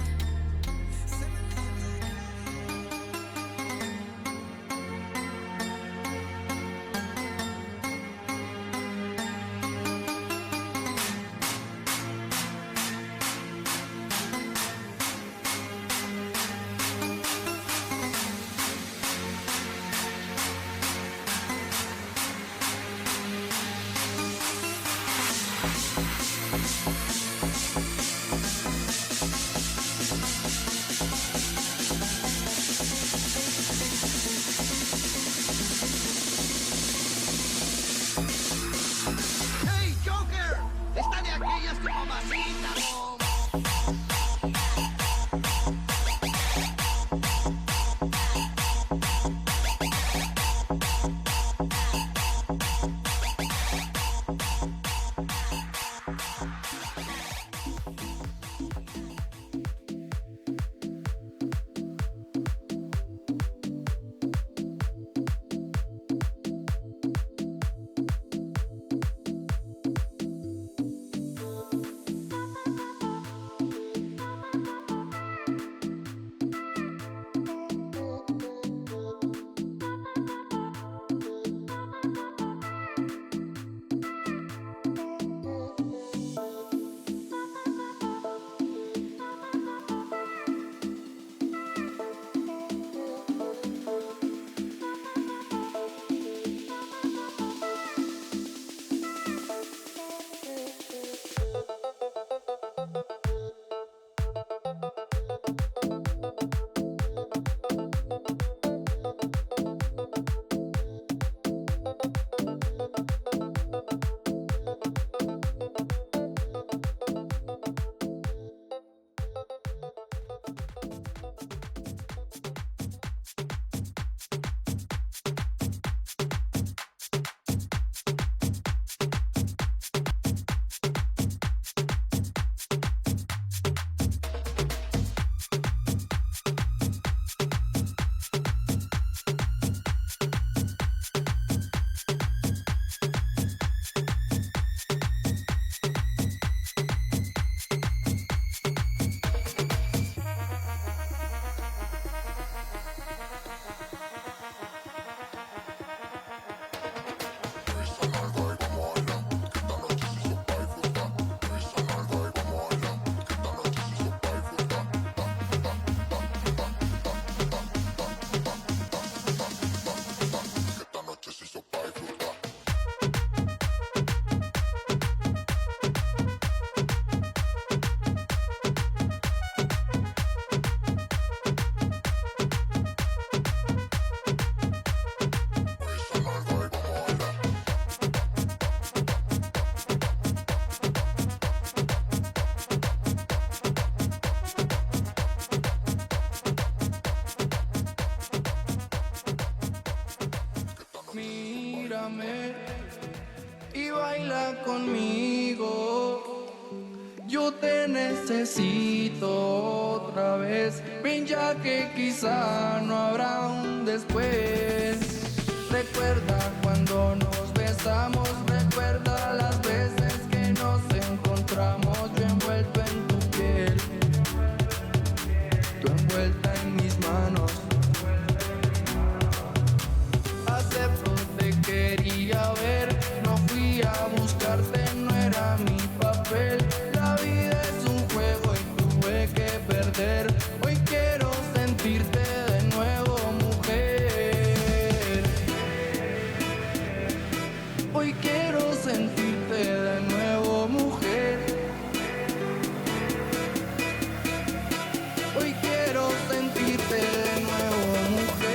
baila conmigo. Yo te necesito otra vez. Ven ya que quizá no habrá un después. Recuerda cuando nos besamos, recuerda las veces que nos encontramos. Yo envuelto en tu piel, tú envuelta en mis manos. Acepto, te quería ver, no fui a buscarte, no era mi papel. La vida es un juego y tuve que perder. Hoy quiero sentirte de nuevo, mujer. Hoy quiero sentirte de nuevo, mujer. Hoy quiero sentirte de nuevo, mujer.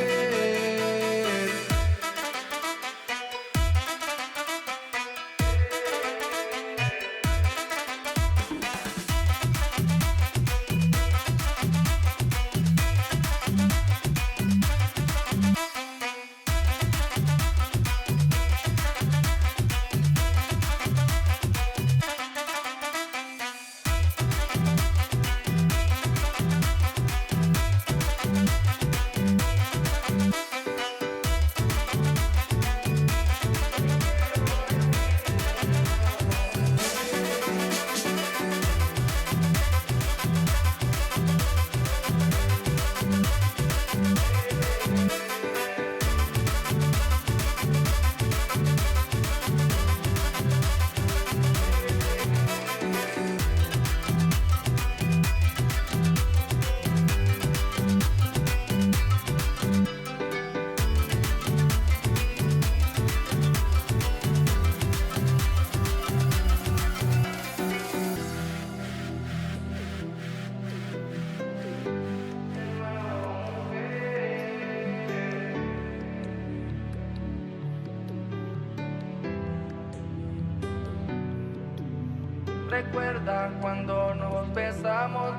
Recuerda cuando nos besamos,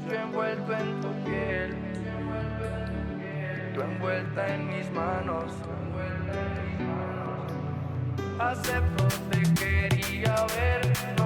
yo envuelto en tu piel, tú envuelta en mis manos. Acepto, te quería ver.